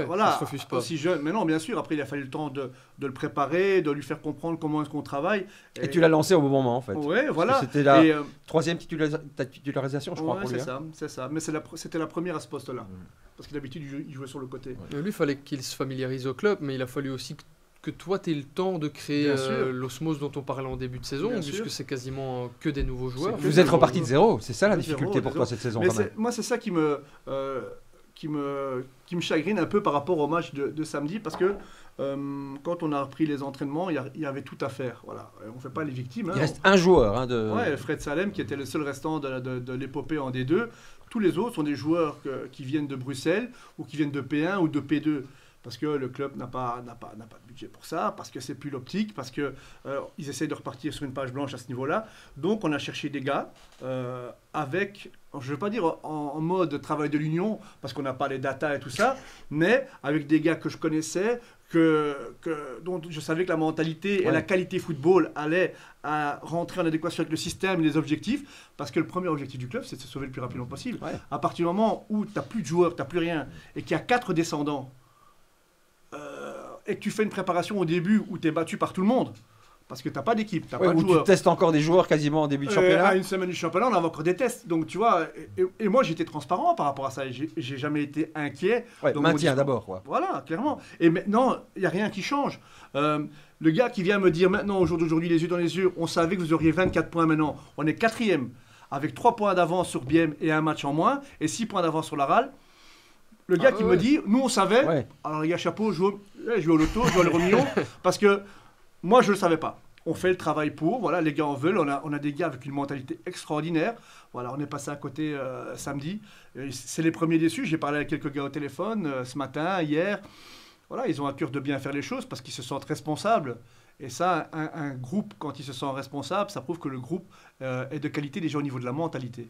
voilà, ça se refuse pas. Aussi jeune. Mais non, bien sûr, après, il a fallu le temps de le préparer, de lui faire comprendre comment est-ce qu'on travaille. Et tu l'as lancé au bon moment, en fait. Oui, voilà. C'était la troisième titularisation, je crois, pour lui. C'est ça. Mais c'était la première à ce poste-là. Parce que d'habitude, il jouait sur le côté. Lui, il fallait qu'il se familiarise au club, mais il a fallu aussi que toi, tu aies le temps de créer l'osmose dont on parlait en début de saison, puisque c'est quasiment que des nouveaux joueurs. Vous êtes reparti de zéro, c'est ça la difficulté pour toi cette saison. Moi, c'est ça qui me chagrine un peu par rapport au match de samedi, parce que quand on a repris les entraînements, il y avait tout à faire. Voilà. On ne fait pas les victimes. Il reste un joueur. Ouais, Fred Salem, qui était le seul restant de l'épopée en D2. Tous les autres sont des joueurs qui viennent de Bruxelles ou qui viennent de P1 ou de P2. Parce que le club n'a pas de budget pour ça, parce que c'est plus l'optique, parce qu'ils essayent de repartir sur une page blanche à ce niveau-là. Donc on a cherché des gars avec, je ne veux pas dire en mode travail de l'union, parce qu'on n'a pas les data et tout ça, mais avec des gars que je connaissais, dont je savais que la mentalité et la qualité football allaient à rentrer en adéquation avec le système et les objectifs, parce que le premier objectif du club, c'est de se sauver le plus rapidement possible. Ouais. À partir du moment où tu n'as plus de joueurs, tu n'as plus rien, et qu'il y a 4 descendants, et que tu fais une préparation au début où tu es battu par tout le monde, parce que tu n'as pas d'équipe, tu n'as pas de joueurs. Tu testes encore des joueurs quasiment en début de championnat. À une semaine du championnat, on avait encore des tests. Donc tu vois, et moi j'étais transparent par rapport à ça. J'ai jamais été inquiet. Maintien d'abord. Voilà, clairement. Et maintenant, il n'y a rien qui change. Le gars qui vient me dire maintenant, au jour d'aujourd'hui, les yeux dans les yeux, on savait que vous auriez 24 points maintenant. On est 4e, avec 3 points d'avance sur Bième et un match en moins, et 6 points d'avance sur la RAL. Le gars qui me dit, nous on savait, alors les gars, chapeau, je joue au loto, je joue à l'euro million, parce que moi je ne le savais pas. On fait le travail pour, voilà, les gars en veulent, on a des gars avec une mentalité extraordinaire. Voilà, on est passé à côté samedi. C'est les premiers déçus, j'ai parlé avec quelques gars au téléphone ce matin, hier. Voilà, ils ont à cœur de bien faire les choses parce qu'ils se sentent responsables. Et ça, un groupe, quand il se sent responsable, ça prouve que le groupe est de qualité déjà au niveau de la mentalité.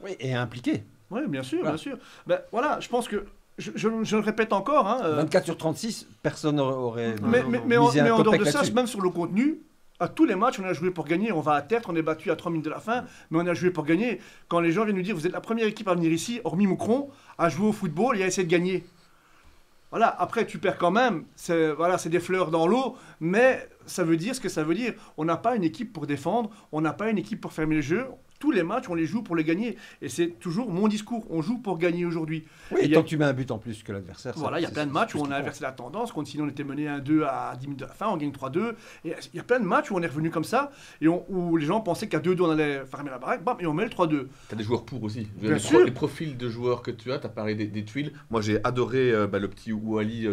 Oui, et impliqué. Oui, bien sûr, bien sûr. Ben, voilà, je pense que, je le répète encore. 24 sur 36, personne n'aurait mais en dehors de ça, même sur le contenu, à tous les matchs, on a joué pour gagner. On va à Tertre, on est battu à 3 minutes de la fin, mais on a joué pour gagner. Quand les gens viennent nous dire, vous êtes la première équipe à venir ici, hormis Moucron, à jouer au football et à essayer de gagner. Voilà, après tu perds quand même, c'est des fleurs dans l'eau, mais ça veut dire ce que ça veut dire. On n'a pas une équipe pour défendre, on n'a pas une équipe pour fermer le jeu. Tous les matchs, on les joue pour les gagner. Et c'est toujours mon discours, on joue pour gagner aujourd'hui. Oui, et tant que tu mets un but en plus que l'adversaire. Voilà, il y a plein de matchs où on a inversé la tendance, quand sinon on était mené 1-2 à 10 minutes de la fin, on gagne 3-2. Et il y a plein de matchs où on est revenu comme ça, et où les gens pensaient qu'à 2-2 on allait fermer la baraque, bam, et on met le 3-2. Tu as des joueurs pour aussi. Bien sûr. Les profils de joueurs que tu as parlé des tuiles. Moi j'ai adoré le petit Ouali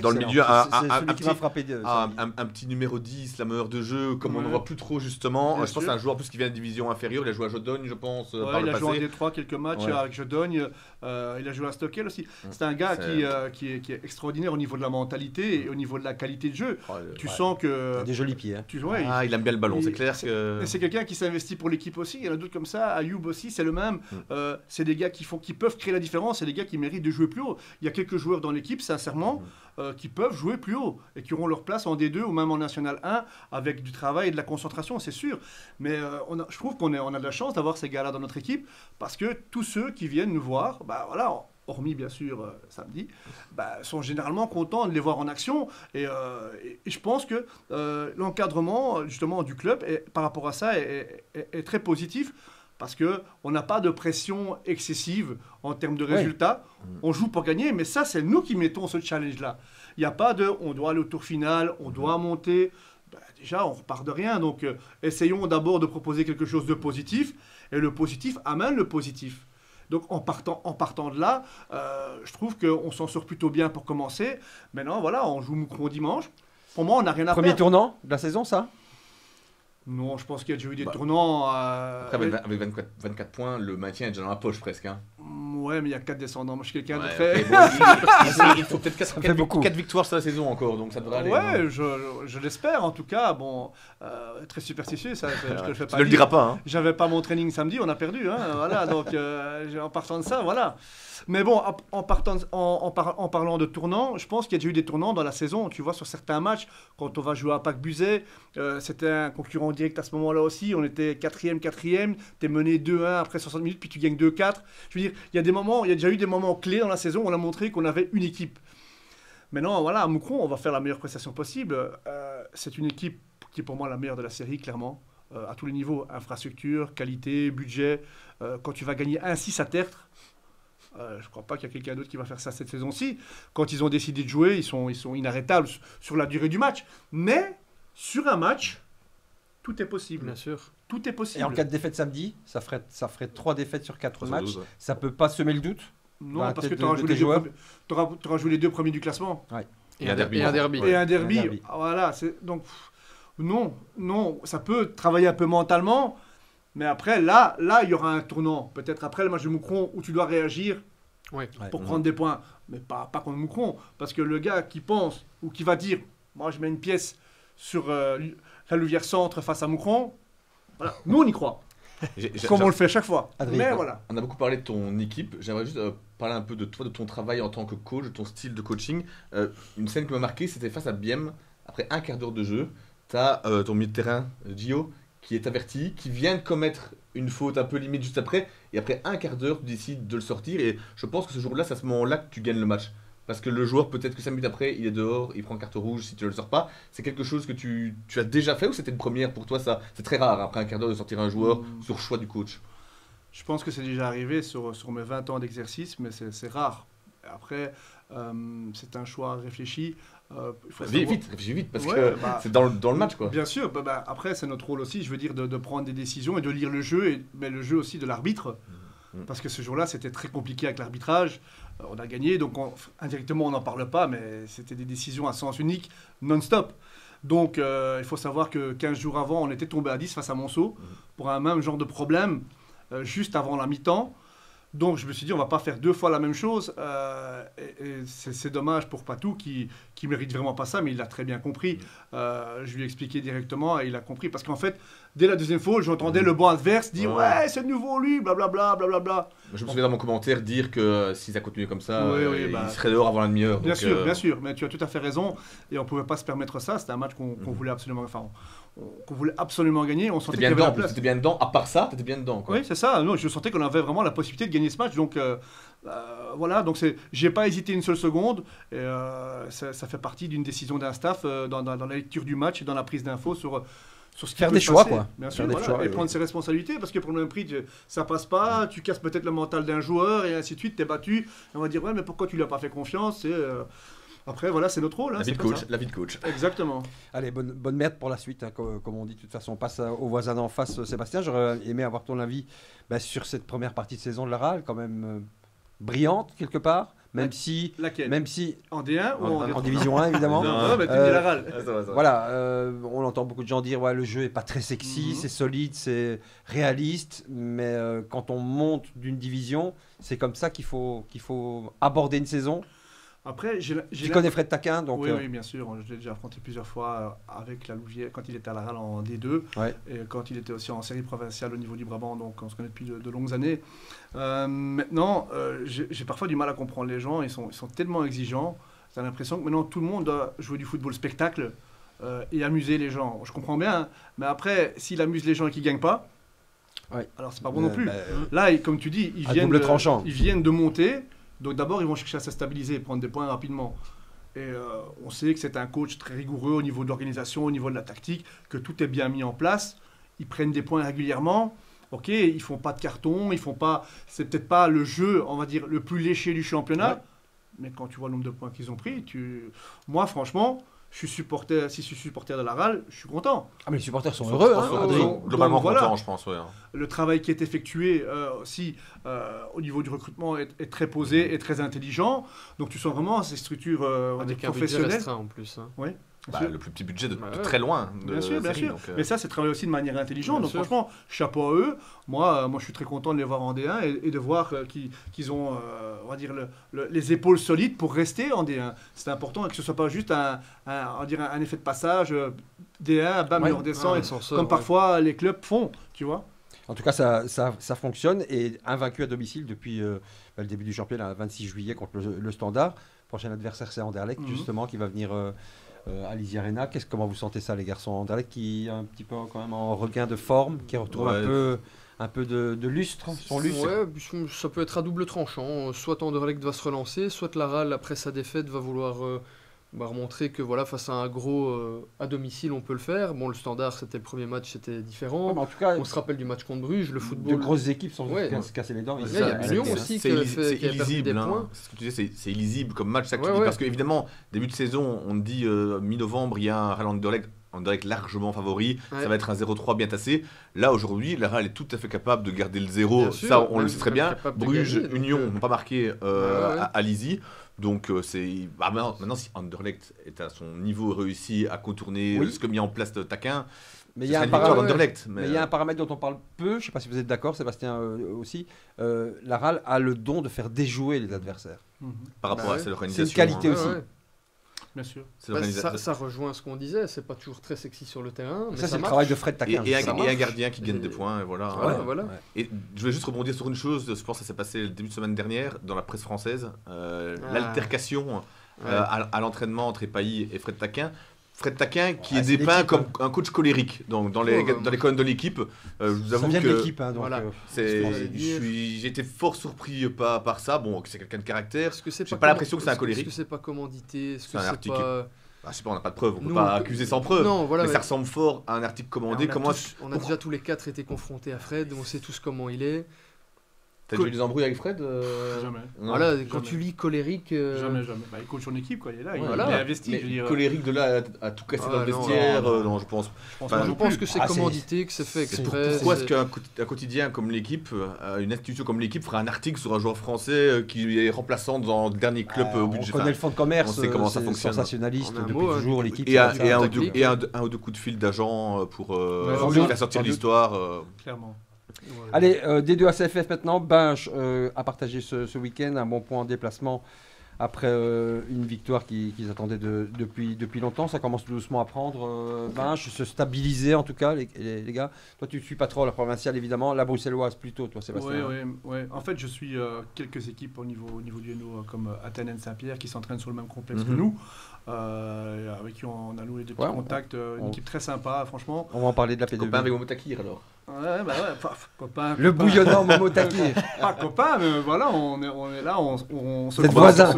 dans le milieu. Un petit numéro 10, la meilleure de jeu, comme on n'en voit plus trop justement. Je pense que c'est un joueur plus qui vient de division inférieure, il a joué à Jodogne, je pense. Il a joué en D3 quelques matchs avec Jodogne, il a joué à Stockel aussi. C'est un gars qui est extraordinaire au niveau de la mentalité et au niveau de la qualité de jeu. Tu sens que... Il a des jolis pieds. Il aime bien le ballon, c'est clair. C'est quelqu'un qui s'investit pour l'équipe aussi. Il y en a d'autres comme ça. Ayoub aussi, c'est le même. C'est des gars qui peuvent créer la différence. C'est des gars qui méritent de jouer plus haut. Il y a quelques joueurs dans l'équipe, sincèrement, qui peuvent jouer plus haut et qui auront leur place en D2 ou même en National 1 avec du travail et de la concentration, c'est sûr. Mais je trouve qu'on a de la chance d'avoir ces gars-là dans notre équipe parce que tous ceux qui viennent nous voir, hormis bien sûr samedi, sont généralement contents de les voir en action. Et je pense que l'encadrement justement du club par rapport à ça est très positif. Parce qu'on n'a pas de pression excessive en termes de résultats. On joue pour gagner, mais ça, c'est nous qui mettons ce challenge-là. Il n'y a pas de « on doit aller au tour final, on doit monter ». Déjà, on repart de rien. Donc, essayons d'abord de proposer quelque chose de positif. Et le positif amène le positif. Donc, en partant de là, je trouve qu'on s'en sort plutôt bien pour commencer. Maintenant, voilà, on joue Moucron dimanche. Pour moi, on n'a rien à perdre. Premier tournant de la saison, ça ? Non, je pense qu'il y a déjà eu des tournants. Après, avec 24 points, le maintien est déjà dans la poche presque. Hein. Ouais, mais il y a 4 descendants. Moi, je suis quelqu'un de très. Il faut peut-être 4 victoires sur la saison encore, donc ça devrait aller. Ouais, je l'espère en tout cas. Bon, très superstitieux, ça, je te le fais pas. Tu ne le diras pas. Hein. J'avais pas mon training samedi, on a perdu. Hein, voilà, donc en partant de ça, voilà. Mais bon, en parlant de tournants, je pense qu'il y a déjà eu des tournants dans la saison. Tu vois, sur certains matchs, quand on va jouer à Pâques-Buzet, c'était un concurrent direct à ce moment-là aussi. On était 4e, tu es mené 2-1 après 60 minutes, puis tu gagnes 2-4. Je veux dire, il y a déjà eu des moments clés dans la saison où on a montré qu'on avait une équipe. Maintenant, voilà, à Moucron, on va faire la meilleure prestation possible. C'est une équipe qui est pour moi la meilleure de la série, clairement, à tous les niveaux. Infrastructure, qualité, budget. Quand tu vas gagner 1-6 à Tertre, je ne crois pas qu'il y a quelqu'un d'autre qui va faire ça cette saison-ci. Quand ils ont décidé de jouer, ils sont inarrêtables sur la durée du match. Mais sur un match, tout est possible. Bien sûr. Tout est possible. Et en cas de défaite samedi, ça ferait 3 défaites sur 4 matchs. 12, ouais. Ça peut pas semer le doute. Non, parce que tu auras joué les 2 premiers du classement. Ouais. Et un derby. Et un derby. Voilà, donc non, ça peut travailler un peu mentalement, mais après, là, il y aura un tournant. Peut-être après le match de Moucron où tu dois réagir pour prendre des points, mais pas contre Moucron. Parce que le gars qui pense ou qui va dire, moi je mets une pièce sur la Louvière Centre face à Moucron, voilà, nous on y croit. Comme on le fait chaque fois. Adrien, mais voilà. On a beaucoup parlé de ton équipe. J'aimerais juste parler un peu de toi, de ton travail en tant que coach, de ton style de coaching. Une scène qui m'a marqué, c'était face à Bième. Après un quart d'heure de jeu, tu as ton milieu de terrain, Gio, qui est averti, qui vient de commettre une faute un peu limite juste après. Et après un quart d'heure, tu décides de le sortir. Et je pense que ce jour-là, c'est à ce moment-là que tu gagnes le match. Parce que le joueur, peut-être que 5 minutes après, il est dehors, il prend carte rouge si tu ne le sors pas. C'est quelque chose que tu as déjà fait ou c'était une première pour toi ça? C'est très rare après un quart d'heure de sortir un joueur sur choix du coach. Je pense que c'est déjà arrivé sur mes 20 ans d'exercice, mais c'est rare. Après, c'est un choix réfléchi. Réfléchis vite, parce que c'est dans le match, quoi. Bien sûr, après, c'est notre rôle aussi, je veux dire, de prendre des décisions et de lire le jeu, mais le jeu aussi de l'arbitre. Parce que ce jour-là, c'était très compliqué avec l'arbitrage. On a gagné, donc indirectement, on n'en parle pas, mais c'était des décisions à sens unique, non-stop. Donc, il faut savoir que 15 jours avant, on était tombé à 10 face à Monceau pour un même genre de problème, juste avant la mi-temps. Donc, je me suis dit, on ne va pas faire 2 fois la même chose. Et c'est dommage pour Patou, qui mérite vraiment pas ça, mais il l'a très bien compris. Je lui ai expliqué directement et il a compris. Parce qu'en fait, dès la deuxième fois, j'entendais le banc adverse dire « Ouais, c'est nouveau lui, blablabla, blablabla. » Je me souviens dans mon commentaire dire que si ça continuait comme ça, il serait dehors avant la demi-heure. Bien sûr, mais tu as tout à fait raison. Et on ne pouvait pas se permettre ça. C'était un match qu'on voulait absolument... Enfin, qu'on voulait absolument gagner. On sentait qu'il y avait la place. T'étais bien dedans. À part ça, t'étais bien dedans, quoi. Oui, c'est ça. Non, je sentais qu'on avait vraiment la possibilité de gagner ce match. Donc, voilà. Donc, j'ai pas hésité une seule seconde. Et, ça fait partie d'une décision d'un staff dans la lecture du match et dans la prise d'infos sur ce qui faire peut des se choix, passer. quoi. Bien sûr, voilà. Et prendre ses responsabilités. Parce que pour le même prix, ça passe pas. Tu casses peut-être le mental d'un joueur et ainsi de suite. T'es battu. Et on va dire, ouais, mais pourquoi tu lui as pas fait confiance? Après, voilà, c'est notre rôle. La vie de coach. Exactement. Allez, bonne merde pour la suite, hein, comme on dit. De toute façon, on passe au voisin d'en face, Sébastien. J'aurais aimé avoir ton avis sur cette première partie de saison de la RAL, quand même brillante, quelque part. Même si... Laquelle? Même si... En D1 ou en Division 1, évidemment. Non, mais tu dis la RAL. Voilà, on entend beaucoup de gens dire ouais, le jeu est pas très sexy, c'est solide, c'est réaliste, mais quand on monte d'une division, c'est comme ça qu'il faut aborder une saison. Après, tu connais Fred Taquin, donc... Oui, bien sûr. Je l'ai déjà affronté plusieurs fois avec la Louvière, quand il était à la RAL en D2, et quand il était aussi en série provinciale au niveau du Brabant, donc on se connaît depuis de longues années. Maintenant, j'ai parfois du mal à comprendre les gens, ils sont tellement exigeants, j'ai l'impression que maintenant tout le monde doit jouer du football spectacle et amuser les gens. Je comprends bien, hein, mais après, s'il amuse les gens et qu'ils ne gagnent pas, alors c'est pas bon non plus. Là, comme tu dis, ils viennent de monter. Donc d'abord, ils vont chercher à se stabiliser et prendre des points rapidement. Et on sait que c'est un coach très rigoureux au niveau de l'organisation, au niveau de la tactique, que tout est bien mis en place. Ils prennent des points régulièrement. Ok, ils font pas de carton, ils font pas. C'est peut-être pas le jeu, on va dire, le plus léché du championnat. Mais quand tu vois le nombre de points qu'ils ont pris, moi, franchement, si je suis supporter de la RAL, je suis content. Ah, mais les supporters sont heureux, hein. Globalement contents, je pense. Le travail qui est effectué aussi au niveau du recrutement est très posé et très intelligent. Donc tu sens vraiment ces structures professionnelles. Restreint en plus. Hein. Oui. Le plus petit budget de très loin. Bien sûr. Donc, mais ça, c'est travaillé aussi de manière intelligente. Donc franchement, chapeau à eux. Moi, je suis très content de les voir en D1 et de voir qu'ils ont, on va dire, les épaules solides pour rester en D1. C'est important et que ce soit pas juste un effet de passage. D1, bam, on redescend. Comme parfois les clubs font, tu vois. En tout cas, ça fonctionne et invaincu à domicile depuis le début du championnat, le 26 juillet contre le Standard. Prochain adversaire, c'est Anderlecht, justement, qui va venir à l'Easy Arena. Comment vous sentez ça, les garçons? Anderlecht qui est un petit peu quand même en regain de forme, qui retrouve un peu de lustre, son lustre. Ouais, ça peut être à double tranchant. Soit Anderlecht va se relancer, soit la RAL, après sa défaite, va vouloir... remontrer que face à un gros à domicile on peut le faire. Bon, le Standard c'était le premier match, c'était différent. En tout cas, on se rappelle du match contre Bruges, le football. De grosses équipes sont se casser les dents. Il y a Lyon aussi qui a perdu des points. Ce que tu disais, c'est illisible comme match, ça que tu dis, parce qu'évidemment, début de saison, on dit mi-novembre, il y a un RAL Anderlecht largement favori, ça va être un 0-3 bien tassé. Là aujourd'hui, la RAL est tout à fait capable de garder le 0, ça on le sait très bien. Bruges, Union n'ont pas marqué à l'Easy. Donc maintenant, si Anderlecht est à son niveau réussi à contourner ce que mis en place Taquin, mais il y a un paramètre dont on parle peu, je ne sais pas si vous êtes d'accord, Sébastien aussi, la RAL a le don de faire déjouer les adversaires. Par rapport à cette organisation. C'est une qualité aussi. Bien sûr. Ça rejoint ce qu'on disait, c'est pas toujours très sexy sur le terrain. Mais ça c'est le travail de Fred Taquin. Et un gardien qui gagne des points, et voilà. Voilà. Et je vais juste rebondir sur une chose, je pense que ça s'est passé le début de semaine dernière, dans la presse française, l'altercation à l'entraînement entre Epailly et Fred Taquin. Fred Taquin qui est dépeint comme un coach colérique dans les colonnes de l'équipe. Je vous avoue ça vient que de l'équipe, hein, donc j'ai été fort surpris par ça. Bon, c'est quelqu'un de caractère. J'ai pas pas l'impression que c'est un colérique. Est-ce que c'est pas commandité? C'est un article. Je sais pas, on n'a pas de preuve, on peut pas accuser sans preuve. Non, voilà, mais ça ressemble fort à un article commandé. On a déjà tous les 4 été confrontés à Fred, on sait tous comment il est. T'as déjà eu des embrouilles avec Fred Jamais. Voilà, quand tu lis colérique. Jamais. Bah, il coach son équipe, quoi. Il est là, il est investi. Mais colérique de là à tout casser dans le vestiaire, non, je pense. Je pense que c'est commandité, que c'est fait exprès. Pourquoi est-ce qu'un quotidien comme l'équipe, une institution comme l'équipe, fera un article sur un joueur français qui est remplaçant dans le dernier club au budget? On connaît le fonds de commerce, on sait comment ça fonctionne. Sensationnaliste depuis toujours, l'équipe. Et un ou deux coups de fil d'agent pour faire sortir l'histoire. Clairement. Allez, D2 ACFF maintenant. Binche a partagé ce week-end un bon point en déplacement après une victoire qu'ils attendaient depuis longtemps. Ça commence doucement à prendre. Binche, se stabiliser en tout cas, les gars. Toi, tu ne suis pas trop la provinciale évidemment, la bruxelloise plutôt, toi Sébastien. Oui. En fait, je suis quelques équipes au niveau du Hainaut comme Athènes et Saint-Pierre qui s'entraînent sur le même complexe que nous. Avec qui on a noué des petits contacts, une équipe très sympa, franchement. On va en parler de la P2B. Copain avec Momo Takir alors. Copain. Le bouillonnant Momo Takir. Pas copain, mais voilà, on est là, on se voisin.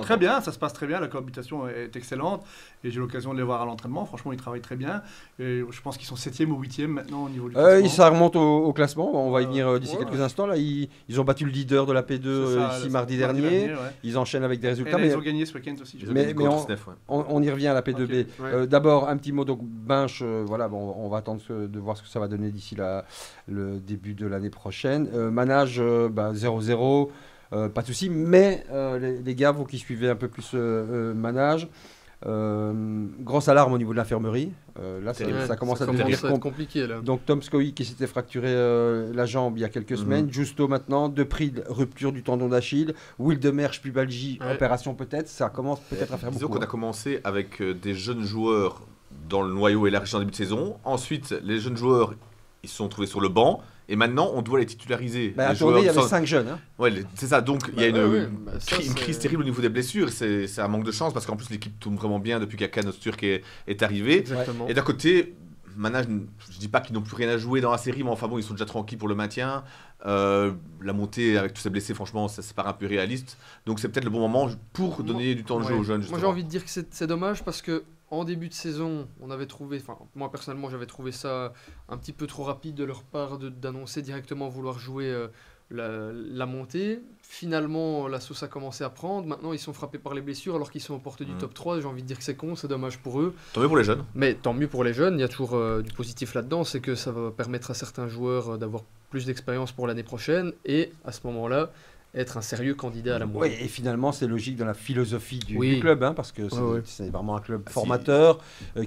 Très bien, ça se passe très bien, la cohabitation est excellente et j'ai l'occasion de les voir à l'entraînement. Franchement, ils travaillent très bien. Et je pense qu'ils sont 7e ou 8e maintenant au niveau du classement. Ça remonte au classement, on va y venir d'ici quelques instants. Là, ils ont battu le leader de la P2 ici mardi dernier. Ils enchaînent avec des résultats. Ils ont gagné ce week-end aussi. Mais on y revient à la P2B. D'abord, un petit mot, donc Binche, on va attendre de voir ce que ça va donner d'ici le début de l'année prochaine. Manage 0-0, pas de souci, mais les gars, vous qui suivez un peu plus Manage, grosse alarme au niveau de l'infirmerie. Là, ça commence à devenir compliqué. Là. Donc Tom Scoey qui s'était fracturé la jambe il y a quelques semaines, Justo maintenant, Depride, rupture du tendon d'Achille, Wildemersch, pubalgie, opération peut-être, ça commence peut-être à faire beaucoup. Disons qu'on a commencé avec des jeunes joueurs dans le noyau élargi en début de saison. Ensuite, les jeunes joueurs, ils se sont trouvés sur le banc. Et maintenant, on doit les titulariser. À Tournai, il y avait 5 jeunes. Hein. Ouais, c'est ça. Donc, il y a une crise terrible au niveau des blessures. C'est un manque de chance parce qu'en plus, l'équipe tourne vraiment bien depuis qu'Akan Öztürk est arrivé. Exactement. Et d'un côté, Manage, je dis pas qu'ils n'ont plus rien à jouer dans la série, mais enfin bon, ils sont déjà tranquilles pour le maintien. La montée avec tous ces blessés, franchement, ça paraît un peu réaliste. Donc, c'est peut-être le bon moment pour donner du temps de jeu aux jeunes. Moi, j'ai envie de dire que c'est dommage parce que en début de saison, moi personnellement, j'avais trouvé ça un petit peu trop rapide de leur part d'annoncer directement vouloir jouer la montée. Finalement, la sauce a commencé à prendre. Maintenant, ils sont frappés par les blessures alors qu'ils sont aux portes du top 3. J'ai envie de dire que c'est con, c'est dommage pour eux. Tant mieux pour les jeunes. Mais tant mieux pour les jeunes. Il y a toujours du positif là-dedans. C'est que ça va permettre à certains joueurs d'avoir plus d'expérience pour l'année prochaine. Et à ce moment-là, être un sérieux candidat à la montée. Oui, et finalement, c'est logique dans la philosophie du club, parce que c'est vraiment un club formateur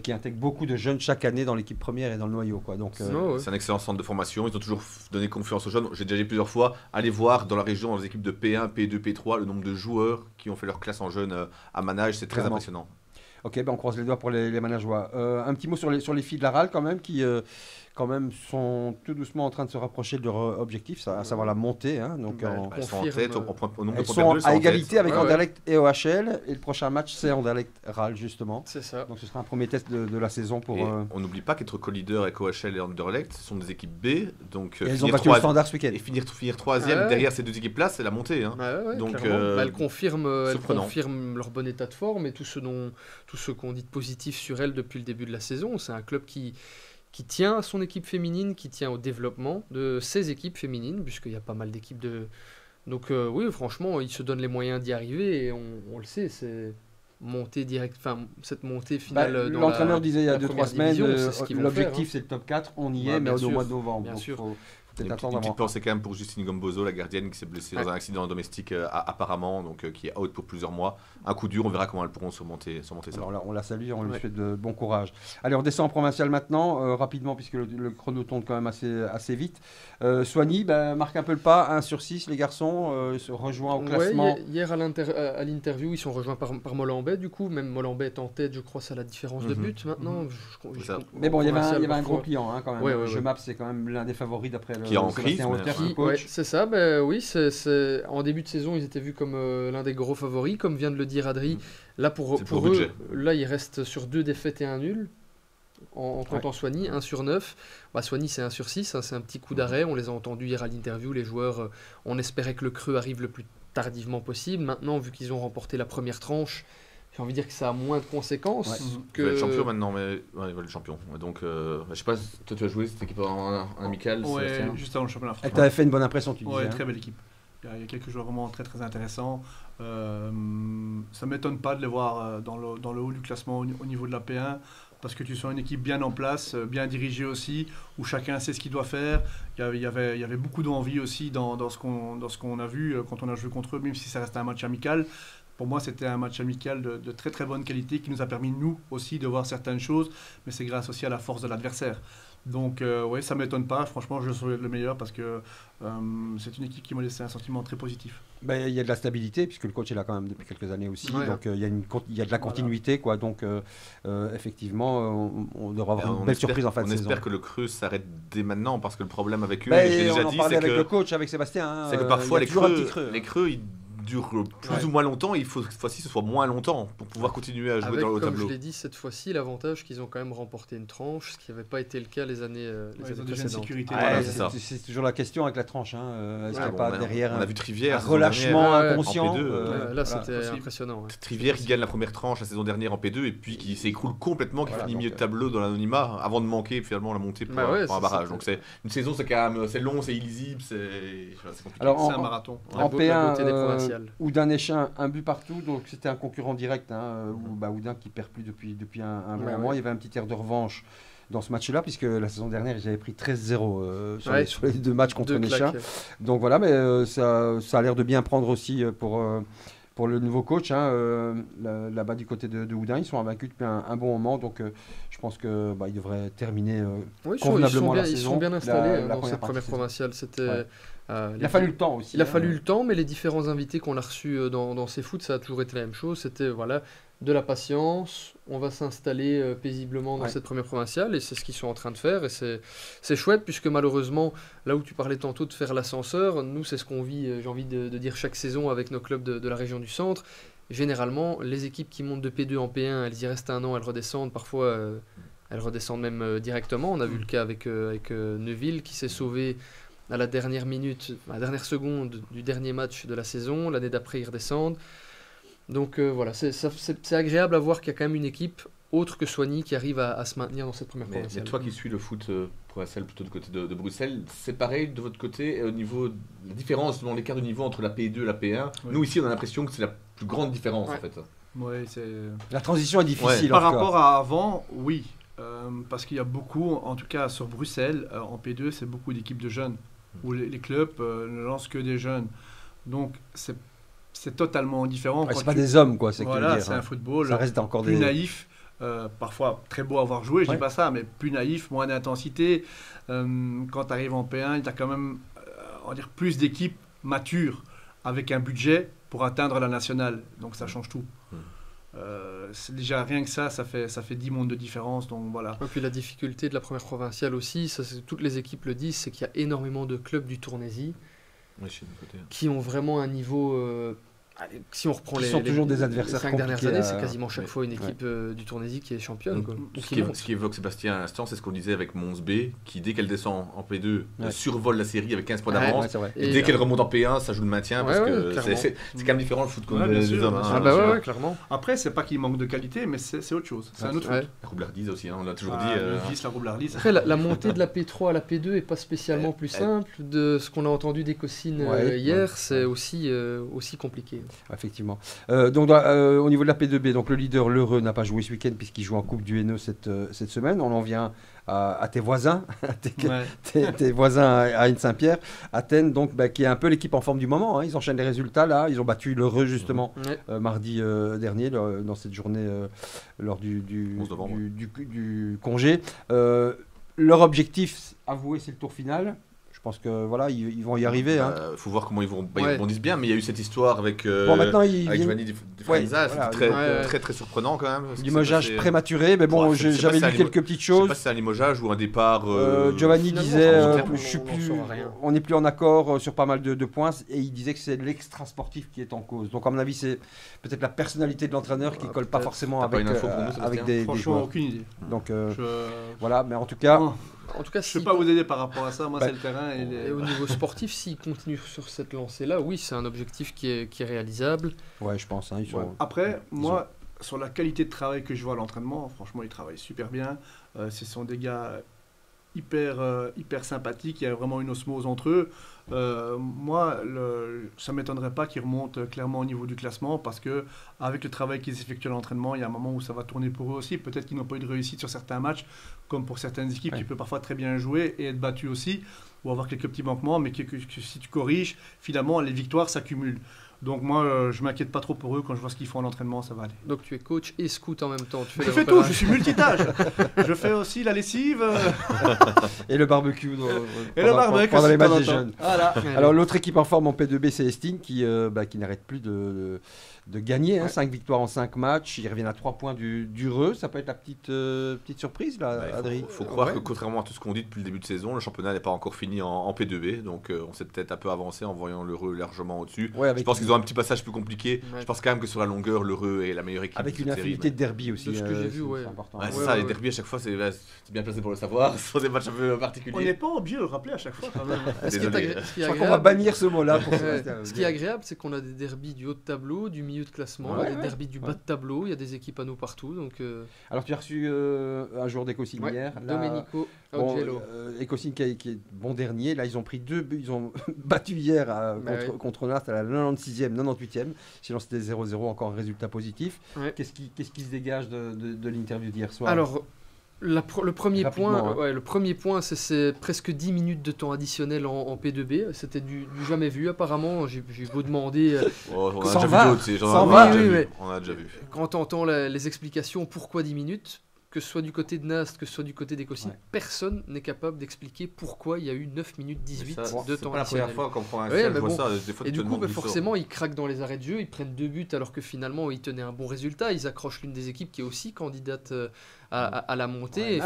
qui intègre beaucoup de jeunes chaque année dans l'équipe première et dans le noyau. Donc, c'est un excellent centre de formation. Ils ont toujours donné confiance aux jeunes. J'ai déjà dit plusieurs fois, allez voir dans la région, dans les équipes de P1, P2, P3, le nombre de joueurs qui ont fait leur classe en jeunes à Manage. C'est très impressionnant. Ok, on croise les doigts pour les manageois. Un petit mot sur les filles de la RAL quand même, qui quand même sont tout doucement en train de se rapprocher de leur objectif, à savoir la montée. Donc elles sont en tête au nombre de points perdus. À égalité avec Anderlecht et OHL. Et le prochain match, c'est Anderlecht RAL, justement. C'est ça. Donc ce sera un premier test de la saison pour... On n'oublie pas qu'être co-leader avec OHL et Anderlecht, ce sont des équipes B. Donc elles ont battu le Standard ce week-end. Et finir troisième derrière ces deux équipes-là, c'est la montée. Donc elles confirment leur bon état de forme et tout ce qu'on dit de positif sur elles depuis le début de la saison. C'est un club qui tient à son équipe féminine, qui tient au développement de ses équipes féminines, puisqu'il y a pas mal d'équipes de... Donc oui, franchement, ils se donnent les moyens d'y arriver, et on le sait, c'est monter direct, cette montée finale... L'entraîneur disait il y a 2-3 semaines, l'objectif c'est le top 4, on y est, mais au mois de novembre. Bien sûr. peut-être Une attendre petite avant. pensée quand même pour Justine Gombozo, la gardienne qui s'est blessée dans un accident domestique apparemment, donc qui est out pour plusieurs mois. Un coup dur, on verra comment elles pourront surmonter ça. Alors là, on la salue, on lui souhaite de bon courage. Allez, on descend en provincial maintenant, rapidement, puisque le chrono tourne quand même assez vite. Soigny marque un peu le pas, 1/6, les garçons, se rejoint au classement. Hier à l'interview, ils sont rejoints par Molenbeek, du coup, même Molenbeek est en tête, je crois, c'est la différence de but maintenant. Mais bon, il y avait un gros client quand même. Ouais. Je Map, c'est quand même l'un des favoris d'après qui est en crise. C'est ça, oui, en début de saison, ils étaient vus comme l'un des gros favoris, comme vient de le dire Adri. Là, pour eux, là, ils restent sur 2 défaites et un nul. En comptant Soigny, 1/9. Soigny, c'est 1/6, c'est un petit coup d'arrêt. On les a entendus hier à l'interview. Les joueurs, on espérait que le creux arrive le plus tardivement possible. Maintenant, vu qu'ils ont remporté la première tranche, j'ai envie de dire que ça a moins de conséquences. Ils veulent être champion maintenant, mais ils veulent être champion. Donc, je sais pas, toi tu as joué cette équipe en amical. Ouais, juste avant le championnat. Elle t'avait fait une bonne impression, tu disais. Ouais, très belle équipe. Il y a quelques joueurs vraiment très très intéressants. Ça ne m'étonne pas de les voir dans le haut du classement au niveau de la P1, parce que tu sens une équipe bien en place, bien dirigée aussi, où chacun sait ce qu'il doit faire. Il y avait beaucoup d'envie aussi dans ce qu'on a vu quand on a joué contre eux, même si ça reste un match amical. Pour moi, c'était un match amical de très très bonne qualité qui nous a permis, nous aussi, de voir certaines choses, mais c'est grâce aussi à la force de l'adversaire. Donc, oui, ça ne m'étonne pas. Franchement, je souhaite le meilleur parce que c'est une équipe qui m'a laissé un sentiment très positif. Il y a de la stabilité, puisque le coach est là quand même depuis quelques années aussi. Donc, il y a de la continuité. Quoi. Donc, effectivement, on devra avoir une belle surprise en fin de saison. On espère que le creux s'arrête dès maintenant, parce que le problème avec eux, j'ai déjà dit, c'est avec le coach, avec Sébastien. C'est que parfois, les creux, ils durent plus ou moins longtemps, et il faut que cette fois-ci ce soit moins longtemps pour pouvoir continuer à jouer dans le tableau. Comme je l'ai dit, cette fois-ci, l'avantage qu'ils ont quand même remporté une tranche, ce qui n'avait pas été le cas les années précédentes. C'est toujours la question avec la tranche. Est-ce qu'il n'y a pas derrière on a vu Trivière, un relâchement inconscient là, c'était impressionnant. Trivière qui gagne la première tranche la saison dernière en P2 et puis qui s'écroule complètement, qui finit milieu de tableau dans l'anonymat avant de manquer finalement la montée pour un barrage. Donc c'est une saison, c'est quand même long, c'est illisible, c'est compliqué. C'est un marathon. En P1, Oudin Échin, un but partout, donc c'était un concurrent direct. Oudin qui perd plus depuis un bon moment. Il y avait un petit air de revanche dans ce match-là, puisque la saison dernière, ils avaient pris 13-0 sur les 2 matchs contre Néchin. Donc voilà, mais ça a l'air de bien prendre aussi pour le nouveau coach. Là-bas du côté de Oudin, ils sont invaincus depuis un bon moment, donc je pense qu'ils devraient terminer convenablement la saison. Ils sont bien installés dans cette première provinciale. Il a fallu le temps aussi. Il a fallu le temps, mais les différents invités qu'on a reçus dans ces foot, ça a toujours été la même chose. C'était de la patience, on va s'installer paisiblement dans cette première provinciale, et c'est ce qu'ils sont en train de faire, et c'est chouette, puisque malheureusement, là où tu parlais tantôt de faire l'ascenseur, nous c'est ce qu'on vit, j'ai envie de dire, chaque saison avec nos clubs de la région du centre. Généralement, les équipes qui montent de P2 en P1, elles y restent un an, elles redescendent, parfois elles redescendent même directement. On a vu le cas avec Neuville qui s'est sauvé à la dernière minute, à la dernière seconde du dernier match de la saison. L'année d'après, ils redescendent. Donc voilà, c'est agréable à voir qu'il y a quand même une équipe autre que Soigny qui arrive à se maintenir dans cette première provinciale. Mais toi qui suis le foot provincial plutôt du côté de Bruxelles, c'est pareil de votre côté au niveau de la différence, dans l'écart de niveau entre la P2 et la P1. Oui. Nous ici, on a l'impression que c'est la plus grande différence en fait. Ouais, la transition est difficile. Par rapport à avant, oui. Parce qu'il y a beaucoup, en tout cas sur Bruxelles, en P2, c'est beaucoup d'équipes de jeunes, où les clubs ne lancent que des jeunes. Donc c'est totalement différent. C'est pas des hommes, quoi. C'est un football ça reste encore plus naïf, parfois très beau à avoir joué, je dis pas ça, mais plus naïf, moins d'intensité. Quand tu arrives en P1, il y a quand même on va dire, plus d'équipes matures, avec un budget pour atteindre la nationale. Donc ça change tout. C'est déjà rien que ça fait 10 mondes de différence. Donc voilà. Et puis la difficulté de la première provinciale aussi, toutes les équipes le disent, c'est qu'il y a énormément de clubs du Tournaisie qui ont vraiment un niveau. Si on reprend toujours des adversaires 5 dernières années, c'est quasiment chaque fois une équipe du Tournaisie qui est championne. Ce qui évoque Sébastien à l'instant, c'est ce qu'on disait avec Mons B, qui dès qu'elle descend en P2, survole la série avec 15 points d'avance. Et dès qu'elle remonte en P1, ça joue le maintien, parce que c'est quand même différent le foot des hommes. Clairement. Après, c'est pas qu'il manque de qualité, mais c'est autre chose. C'est un autre foot. La roublardise aussi, on l'a toujours dit. La roublardise. Après, la montée de la P3 à la P2 est pas spécialement plus simple. De ce qu'on a entendu des Cossines hier, c'est aussi compliqué. Effectivement. Donc, au niveau de la P2B, donc le leader, l'Heureux, n'a pas joué ce week-end puisqu'il joue en Coupe du Hainaut cette semaine. On en vient à tes voisins, tes voisins à Ain-Saint-Pierre, Athènes, donc, qui est un peu l'équipe en forme du moment. Ils enchaînent les résultats là. Ils ont battu l'Heureux justement mardi dernier dans cette journée lors du congé. Leur objectif avoué, c'est le tour final. Je pense que voilà, ils vont y arriver. Il faut voir comment ils vont. Ils rebondissent bien, mais il y a eu cette histoire avec Giovanni Di Frenza, c'était très surprenant quand même. Limogeage prématuré, mais bon, j'avais lu quelques petites choses. Je sais pas si c'est un limogeage ou un départ. Giovanni disait, on n'est plus en accord sur pas mal de points, et il disait que c'est l'extra sportif qui est en cause. Donc à mon avis, c'est peut-être la personnalité de l'entraîneur qui colle pas forcément avec des joueurs. Aucune idée. Donc voilà, mais en tout cas. En tout cas, je ne peux pas vous aider par rapport à ça. Moi, c'est le terrain. Et au niveau sportif, s'il continue sur cette lancée-là, oui, c'est un objectif qui est réalisable. Ouais, je pense. Après, moi, sur la qualité de travail que je vois à l'entraînement, franchement, ils travaillent super bien. Ce sont des gars hyper sympathiques. Il y a vraiment une osmose entre eux. Moi, ça ne m'étonnerait pas qu'ils remontent clairement au niveau du classement parce qu'avec le travail qu'ils effectuent à l'entraînement, il y a un moment où ça va tourner pour eux aussi. Peut-être qu'ils n'ont pas eu de réussite sur certains matchs, comme pour certaines équipes, tu peux parfois très bien jouer et être battu aussi, ou avoir quelques petits manquements, mais que si tu corriges, finalement, les victoires s'accumulent. Donc moi, je m'inquiète pas trop pour eux. Quand je vois ce qu'ils font à l'entraînement, ça va aller. Donc tu es coach et scout en même temps. Je fais tout, je suis multitâche. Je fais aussi la lessive. Et le barbecue. Pendant les matchs des jeunes. Voilà. Alors l'autre équipe en forme en P2B, c'est Estine qui n'arrête plus de gagner. 5 victoires en 5 matchs. Ils reviennent à 3 points du Reux. Ça peut être la petite surprise là, Adrien. Il faut croire que contrairement à tout ce qu'on dit depuis le début de saison, le championnat n'est pas encore fini en P2B. Donc on s'est peut-être un peu avancé en voyant le Reux largement au-dessus. Je pense qu'ils ont un petit passage plus compliqué. Je pense quand même que sur la longueur, l'Heureux est la meilleure équipe. Avec une affinité de derby aussi. De ce que j'ai vu, c'est important. C'est ça, les derbies à chaque fois, c'est bien placé pour le savoir. Ce sont des matchs un peu particuliers. On n'est pas obligé de le rappeler à chaque fois quand même. Je crois qu'on va bannir ce mot-là. Ce qui est agréable, c'est qu'on a des derbies du haut de tableau, du milieu de classement, des derbies du bas de tableau. Il y a des équipes à nous partout. Donc, Alors tu as reçu un joueur d'Ecosine hier. Domenico Augello. Ecosine qui est bon dernier. Là, ils ont pris 2 buts. Ils ont battu hier contre Nast à la 96e, 98e. Sinon, c'était 0-0, encore un résultat positif. Qu'est-ce qui se dégage de l'interview d'hier soir? Alors, le premier point, c'est presque 10 minutes de temps additionnel en P2B. C'était du jamais vu, apparemment. J'ai beau demander. On a déjà vu. Quand on entend les explications, pourquoi 10 minutes, que ce soit du côté de Nast, que ce soit du côté d'Ecosine, personne n'est capable d'expliquer pourquoi il y a eu 9 minutes 18 de temps additionnel. C'est pas la première fois qu'on prend un ciel, je vois ça. Et du coup, forcément, ils craquent dans les arrêts de jeu, ils prennent 2 buts alors que finalement, ils tenaient un bon résultat. Ils accrochent l'une des équipes qui est aussi candidate à la montée.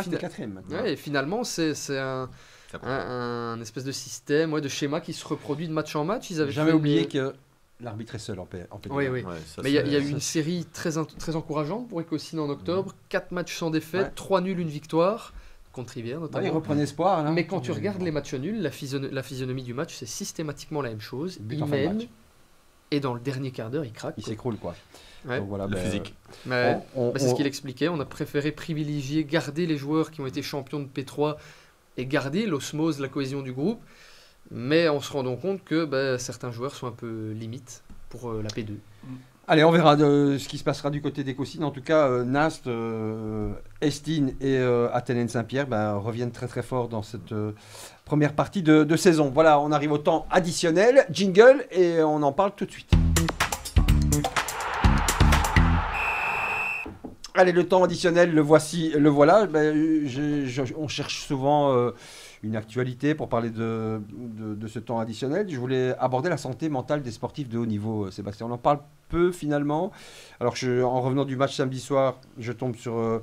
Et finalement, c'est un espèce de système, de schéma qui se reproduit de match en match. Ils avaient jamais oublié que l'arbitre est seul en P2. Oui. Mais il y a eu une série très encourageante pour Ecosine en octobre. 4 matchs sans défaite, 3 nuls, 1 victoire. Contre Rivière notamment. Ils reprennent espoir. Là. Mais quand tu regardes les matchs nuls, la physionomie du match, c'est systématiquement la même chose. Ils mènent, et dans le dernier quart d'heure, ils craquent. Ils s'écroulent, quoi. Ouais. Donc, voilà, le physique. C'est ce qu'il expliquait. On a préféré privilégier, garder les joueurs qui ont été champions de P3 et garder l'osmose, la cohésion du groupe. Mais en se rendant compte que certains joueurs sont un peu limites pour la P2. Allez, on verra ce qui se passera du côté d'Ecosine. En tout cas, Nast, Estine et Athènes Saint-Pierre reviennent très très fort dans cette première partie de saison. Voilà, on arrive au temps additionnel. Jingle, et on en parle tout de suite. Allez, le temps additionnel, le voilà. On cherche souvent une actualité pour parler de ce temps additionnel. Je voulais aborder la santé mentale des sportifs de haut niveau, Sébastien. On en parle peu finalement. Alors, en revenant du match samedi soir, je tombe sur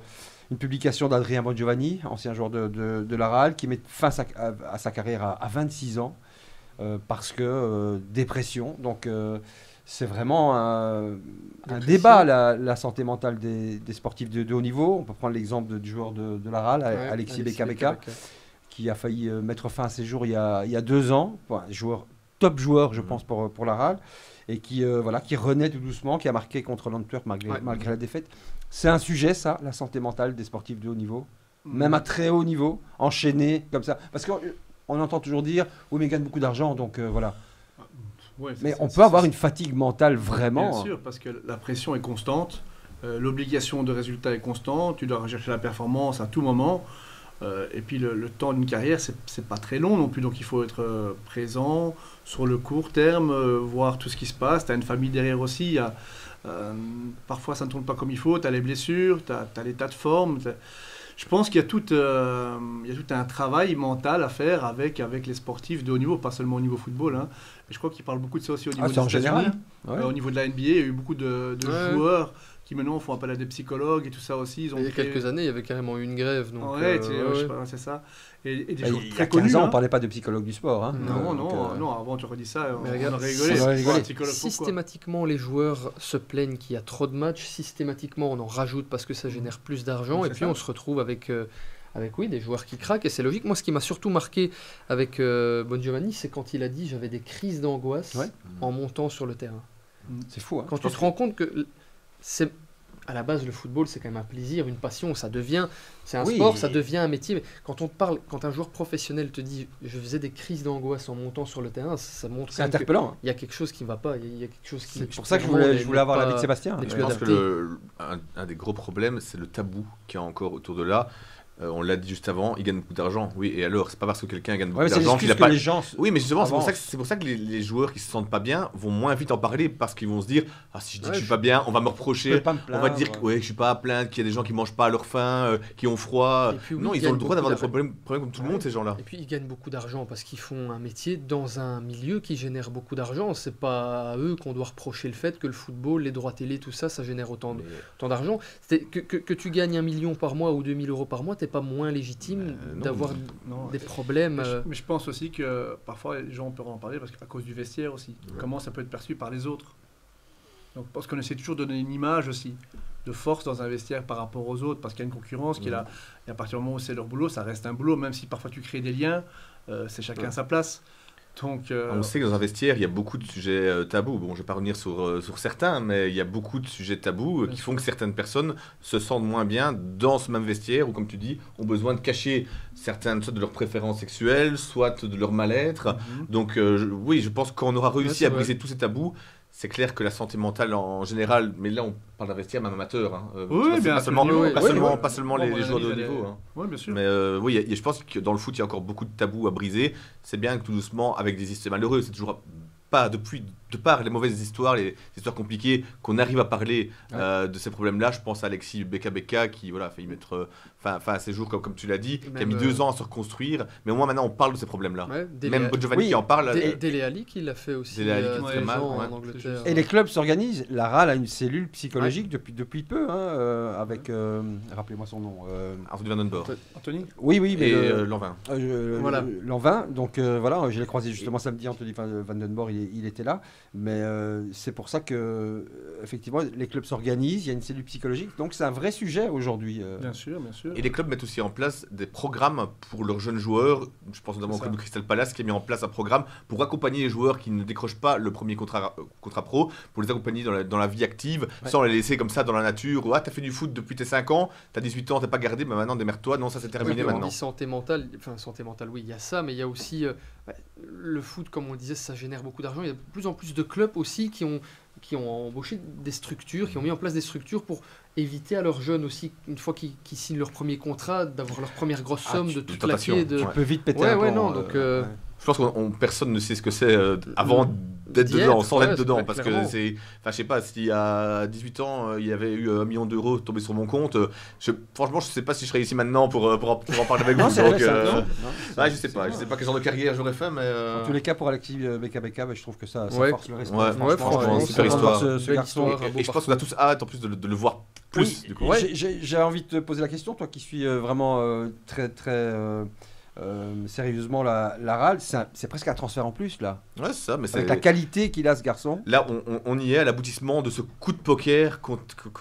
une publication d'Adrien Bongiovanni, ancien joueur de la RAL, qui met fin à sa carrière à 26 ans parce que dépression. Donc, c'est vraiment un débat, la santé mentale des sportifs de haut niveau. On peut prendre l'exemple du joueur de la RAL, Alexis Beka, qui a failli mettre fin à ses jours il y a 2 ans. Top joueur, je pense, pour la RAL. Et qui renaît tout doucement, qui a marqué contre l'Antwerp malgré la défaite. C'est un sujet, ça, la santé mentale des sportifs de haut niveau. Même à très haut niveau, enchaînés comme ça. Parce qu'on entend toujours dire, oui, mais ils gagnent beaucoup d'argent, donc voilà. Mais on peut avoir une fatigue mentale vraiment. Bien sûr, parce que la pression est constante, l'obligation de résultat est constante, tu dois rechercher la performance à tout moment. Et puis le temps d'une carrière, c'est pas très long non plus, donc il faut être présent sur le court terme, voir tout ce qui se passe. Tu as une famille derrière aussi, parfois ça ne tourne pas comme il faut, tu as les blessures, tu as l'état de forme. Je pense qu'il y a tout un travail mental à faire avec les sportifs de haut niveau, pas seulement au niveau football. Hein. Et je crois qu'il parle beaucoup de ça aussi au niveau des États-Unis. Au niveau de la NBA, il y a eu beaucoup de joueurs qui maintenant font appel à des psychologues et tout ça aussi. Il y a quelques années, il y avait carrément eu une grève. Donc, c'est ça. Et des joueurs très connus. Il y a 15 ans, on ne parlait pas de psychologue du sport. Hein. Non, avant tu aurais dit ça, on aurait rigolé. Systématiquement, les joueurs se plaignent qu'il y a trop de matchs. Systématiquement, on en rajoute parce que ça génère plus d'argent. Et puis, on se retrouve avec des joueurs qui craquent. Et c'est logique. Moi, ce qui m'a surtout marqué avec Bongiovanni, c'est quand il a dit « j'avais des crises d'angoisse en montant sur le terrain ». C'est fou. Hein. Quand tu te rends compte que... à la base, le football, c'est quand même un plaisir, une passion. C'est un sport, ça devient un métier. Mais quand un joueur professionnel te dit « je faisais des crises d'angoisse en montant sur le terrain », ça montre. C'est interpellant. Il y a quelque chose qui ne va pas. Il y a quelque chose qui. C'est pour ça que je voulais avoir l'avis de Sébastien. Je pense que un des gros problèmes, c'est le tabou qu'il y a encore autour de là. On l'a dit juste avant, il gagne beaucoup d'argent. Oui, et alors, c'est pas parce que quelqu'un gagne beaucoup d'argent qu'il a pas. Les gens oui, mais justement, c'est pour ça que les joueurs qui se sentent pas bien vont moins vite en parler parce qu'ils vont se dire ah si je dis que je suis pas bien, on va me reprocher, on va dire que je suis pas à plaindre, qu'il y a des gens qui mangent pas à leur faim, qui ont froid. Puis, non, ils ont le droit d'avoir des problèmes comme tout le monde ces gens-là. Et puis ils gagnent beaucoup d'argent parce qu'ils font un métier dans un milieu qui génère beaucoup d'argent. C'est pas à eux qu'on doit reprocher le fait que le football, les droits télé, tout ça, ça génère autant d'argent. Que tu gagnes 1 million par mois ou 2 000 euros par mois, t'es pas moins légitime d'avoir des problèmes. Mais je pense aussi que parfois les gens peuvent en parler parce qu'à cause du vestiaire aussi, comment ça peut être perçu par les autres. Donc parce qu'on essaie toujours de donner une image aussi de force dans un vestiaire par rapport aux autres, parce qu'il y a une concurrence qui est là. Et à partir du moment où c'est leur boulot, ça reste un boulot, même si parfois tu crées des liens, c'est chacun à sa place. Donc, on sait que dans un vestiaire, il y a beaucoup de sujets tabous. Bon, je ne vais pas revenir sur certains, mais il y a beaucoup de sujets tabous qui font que certaines personnes se sentent moins bien dans ce même vestiaire, ou comme tu dis, ont besoin de cacher certaines soit de leurs préférences sexuelles, soit de leur mal-être. Donc oui, je pense qu'on aura réussi à briser tous ces tabous. C'est clair que la santé mentale en général, mais là on parle d'un vestiaire même amateur, hein. Oui, bien sûr. Pas seulement les joueurs de haut niveau. Hein. Oui, bien sûr. Mais oui, je pense que dans le foot, il y a encore beaucoup de tabous à briser. C'est bien que tout doucement, avec des histoires malheureuses, c'est toujours pas de par les mauvaises histoires, les histoires compliquées, qu'on arrive à parler de ces problèmes-là. Je pense à Alexis Beka qui a failli mettre fin à ses jours, comme tu l'as dit, qui a mis 2 ans à se reconstruire. Mais au moins maintenant, on parle de ces problèmes-là. Même Bongiovanni qui en parle. Dele Alli qui l'a fait aussi. Dele Alli qui très mal en Angleterre. Et les clubs s'organisent. La RAL a une cellule psychologique depuis peu, avec, rappelez-moi son nom. Anthony Vandenborg. Anthony ? Oui, mais et Lanvin. Lanvin. Donc voilà, je l'ai croisé justement samedi, Anthony Vandenborg, il était là. Mais c'est pour ça que effectivement les clubs s'organisent, il y a une cellule psychologique, donc c'est un vrai sujet aujourd'hui. Bien sûr. Et les clubs mettent aussi en place des programmes pour leurs jeunes joueurs. Je pense notamment au club de Crystal Palace qui a mis en place un programme pour accompagner les joueurs qui ne décrochent pas le premier contrat pro, pour les accompagner dans la vie active, sans les laisser comme ça dans la nature. Ah, t'as fait du foot depuis tes 5 ans, t'as 18 ans, t'as pas gardé, mais maintenant démerde-toi. Non, ça c'est terminé maintenant. Santé mentale, oui, il y a ça, mais il y a aussi le foot, comme on disait, ça génère beaucoup d'argent. Il y a de plus en plus de clubs aussi qui ont embauché des structures, qui ont mis en place des structures pour éviter à leurs jeunes aussi, une fois qu'ils signent leur premier contrat, d'avoir leur première grosse somme de tout claquer. Tu peux vite péter un plomb. Je pense que personne ne sait ce que c'est avant d'être dedans, sans être dedans, parce que c'est... Enfin, je sais pas, s'il y a 18 ans, il y avait eu 1 million d'euros tombés sur mon compte, franchement, je sais pas si je serais ici maintenant pour en parler avec vous. Je sais pas quel genre de carrière j'aurais fait, mais... En tous les cas, pour Alexis Beka, je trouve que ça force le respect. Franchement, super histoire. Ce garçon. Et je pense qu'on a tous hâte, en plus, de le voir plus, du coup. J'ai envie de te poser la question, toi qui suis vraiment très sérieusement la RAL, c'est presque un transfert en plus là. Ouais, c'est ça, mais avec la qualité qu'il a ce garçon. Là, on y est à l'aboutissement de ce coup de poker qu'ont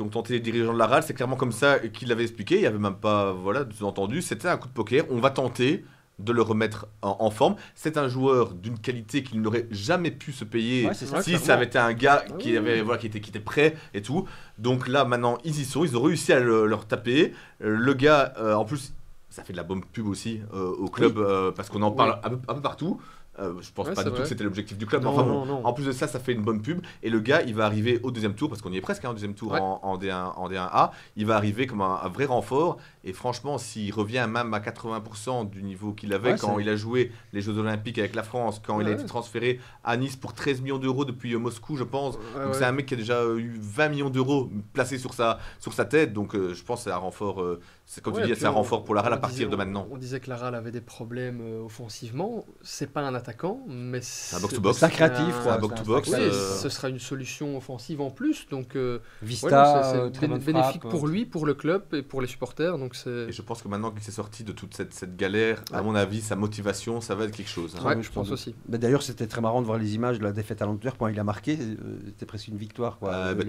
tenté les dirigeants de la RAL. C'est clairement comme ça qu'il l'avait expliqué. Il n'y avait même pas entendu. C'était un coup de poker. On va tenter de le remettre en forme. C'est un joueur d'une qualité qu'il n'aurait jamais pu se payer si ça avait été un gars qui était prêt et tout. Donc là, maintenant, ils y sont. Ils ont réussi à leur taper. Le gars, en plus, ça fait de la bonne pub aussi au club parce qu'on en parle un peu partout. Je pense pas du tout que c'était l'objectif du club. Non. En plus de ça, ça fait une bonne pub. Et le gars, il va arriver au deuxième tour, parce qu'on y est presque, au deuxième tour en D1A. Il va arriver comme un vrai renfort. Et franchement, s'il revient même à 80% du niveau qu'il avait quand il a joué les Jeux Olympiques avec la France, quand il a été transféré à Nice pour 13 millions d'euros depuis Moscou, je pense. Donc c'est un mec qui a déjà eu 20 millions d'euros placés sur sa tête. Donc je pense que c'est un renfort. Comme tu dis, c'est un renfort pour la RAL à partir de maintenant. On disait que la RAL avait des problèmes offensivement. C'est pas un attaquant, mais c'est un box-to-box. C'est créatif. C'est un box-to-box. Ce sera une solution offensive en plus. Donc, Vista, c'est bénéfique pour lui, pour le club et pour les supporters. Donc et je pense que maintenant qu'il s'est sorti de toute cette galère, à mon avis, sa motivation, ça va être quelque chose. Je pense aussi. D'ailleurs, c'était très marrant de voir les images de la défaite à l'Antwerp quand il a marqué. C'était presque une victoire. Tout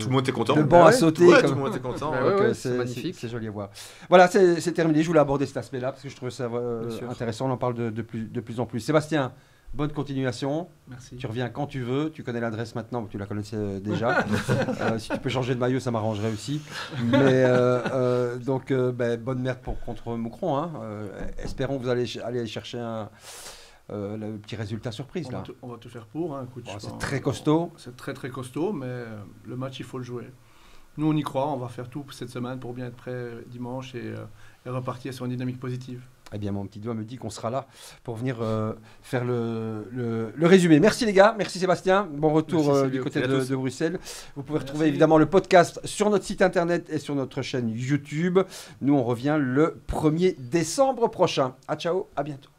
le monde était content. Le banc a sauté. Tout le monde était content. C'est magnifique. C'est joli à voir. Voilà, c'est terminé. Je voulais aborder cet aspect-là parce que je trouvais ça intéressant. On en parle de plus en plus. Sébastien, bonne continuation. Merci. Tu reviens quand tu veux. Tu connais l'adresse maintenant, tu la connaissais déjà. Si tu peux changer de maillot, ça m'arrangerait aussi. Mais donc, bonne merde contre Moucron. Espérons que vous allez aller chercher le petit résultat surprise. On va tout faire pour. Écoute, c'est très costaud. C'est très très costaud, mais le match, il faut le jouer. Nous, on y croit. On va faire tout cette semaine pour bien être prêt dimanche et repartir sur une dynamique positive. Eh bien, mon petit doigt me dit qu'on sera là pour venir faire le résumé. Merci les gars, merci Sébastien. Bon retour du côté de Bruxelles. Vous pouvez retrouver évidemment le podcast sur notre site internet et sur notre chaîne YouTube. Nous, on revient le 1er décembre prochain. Ciao, à bientôt.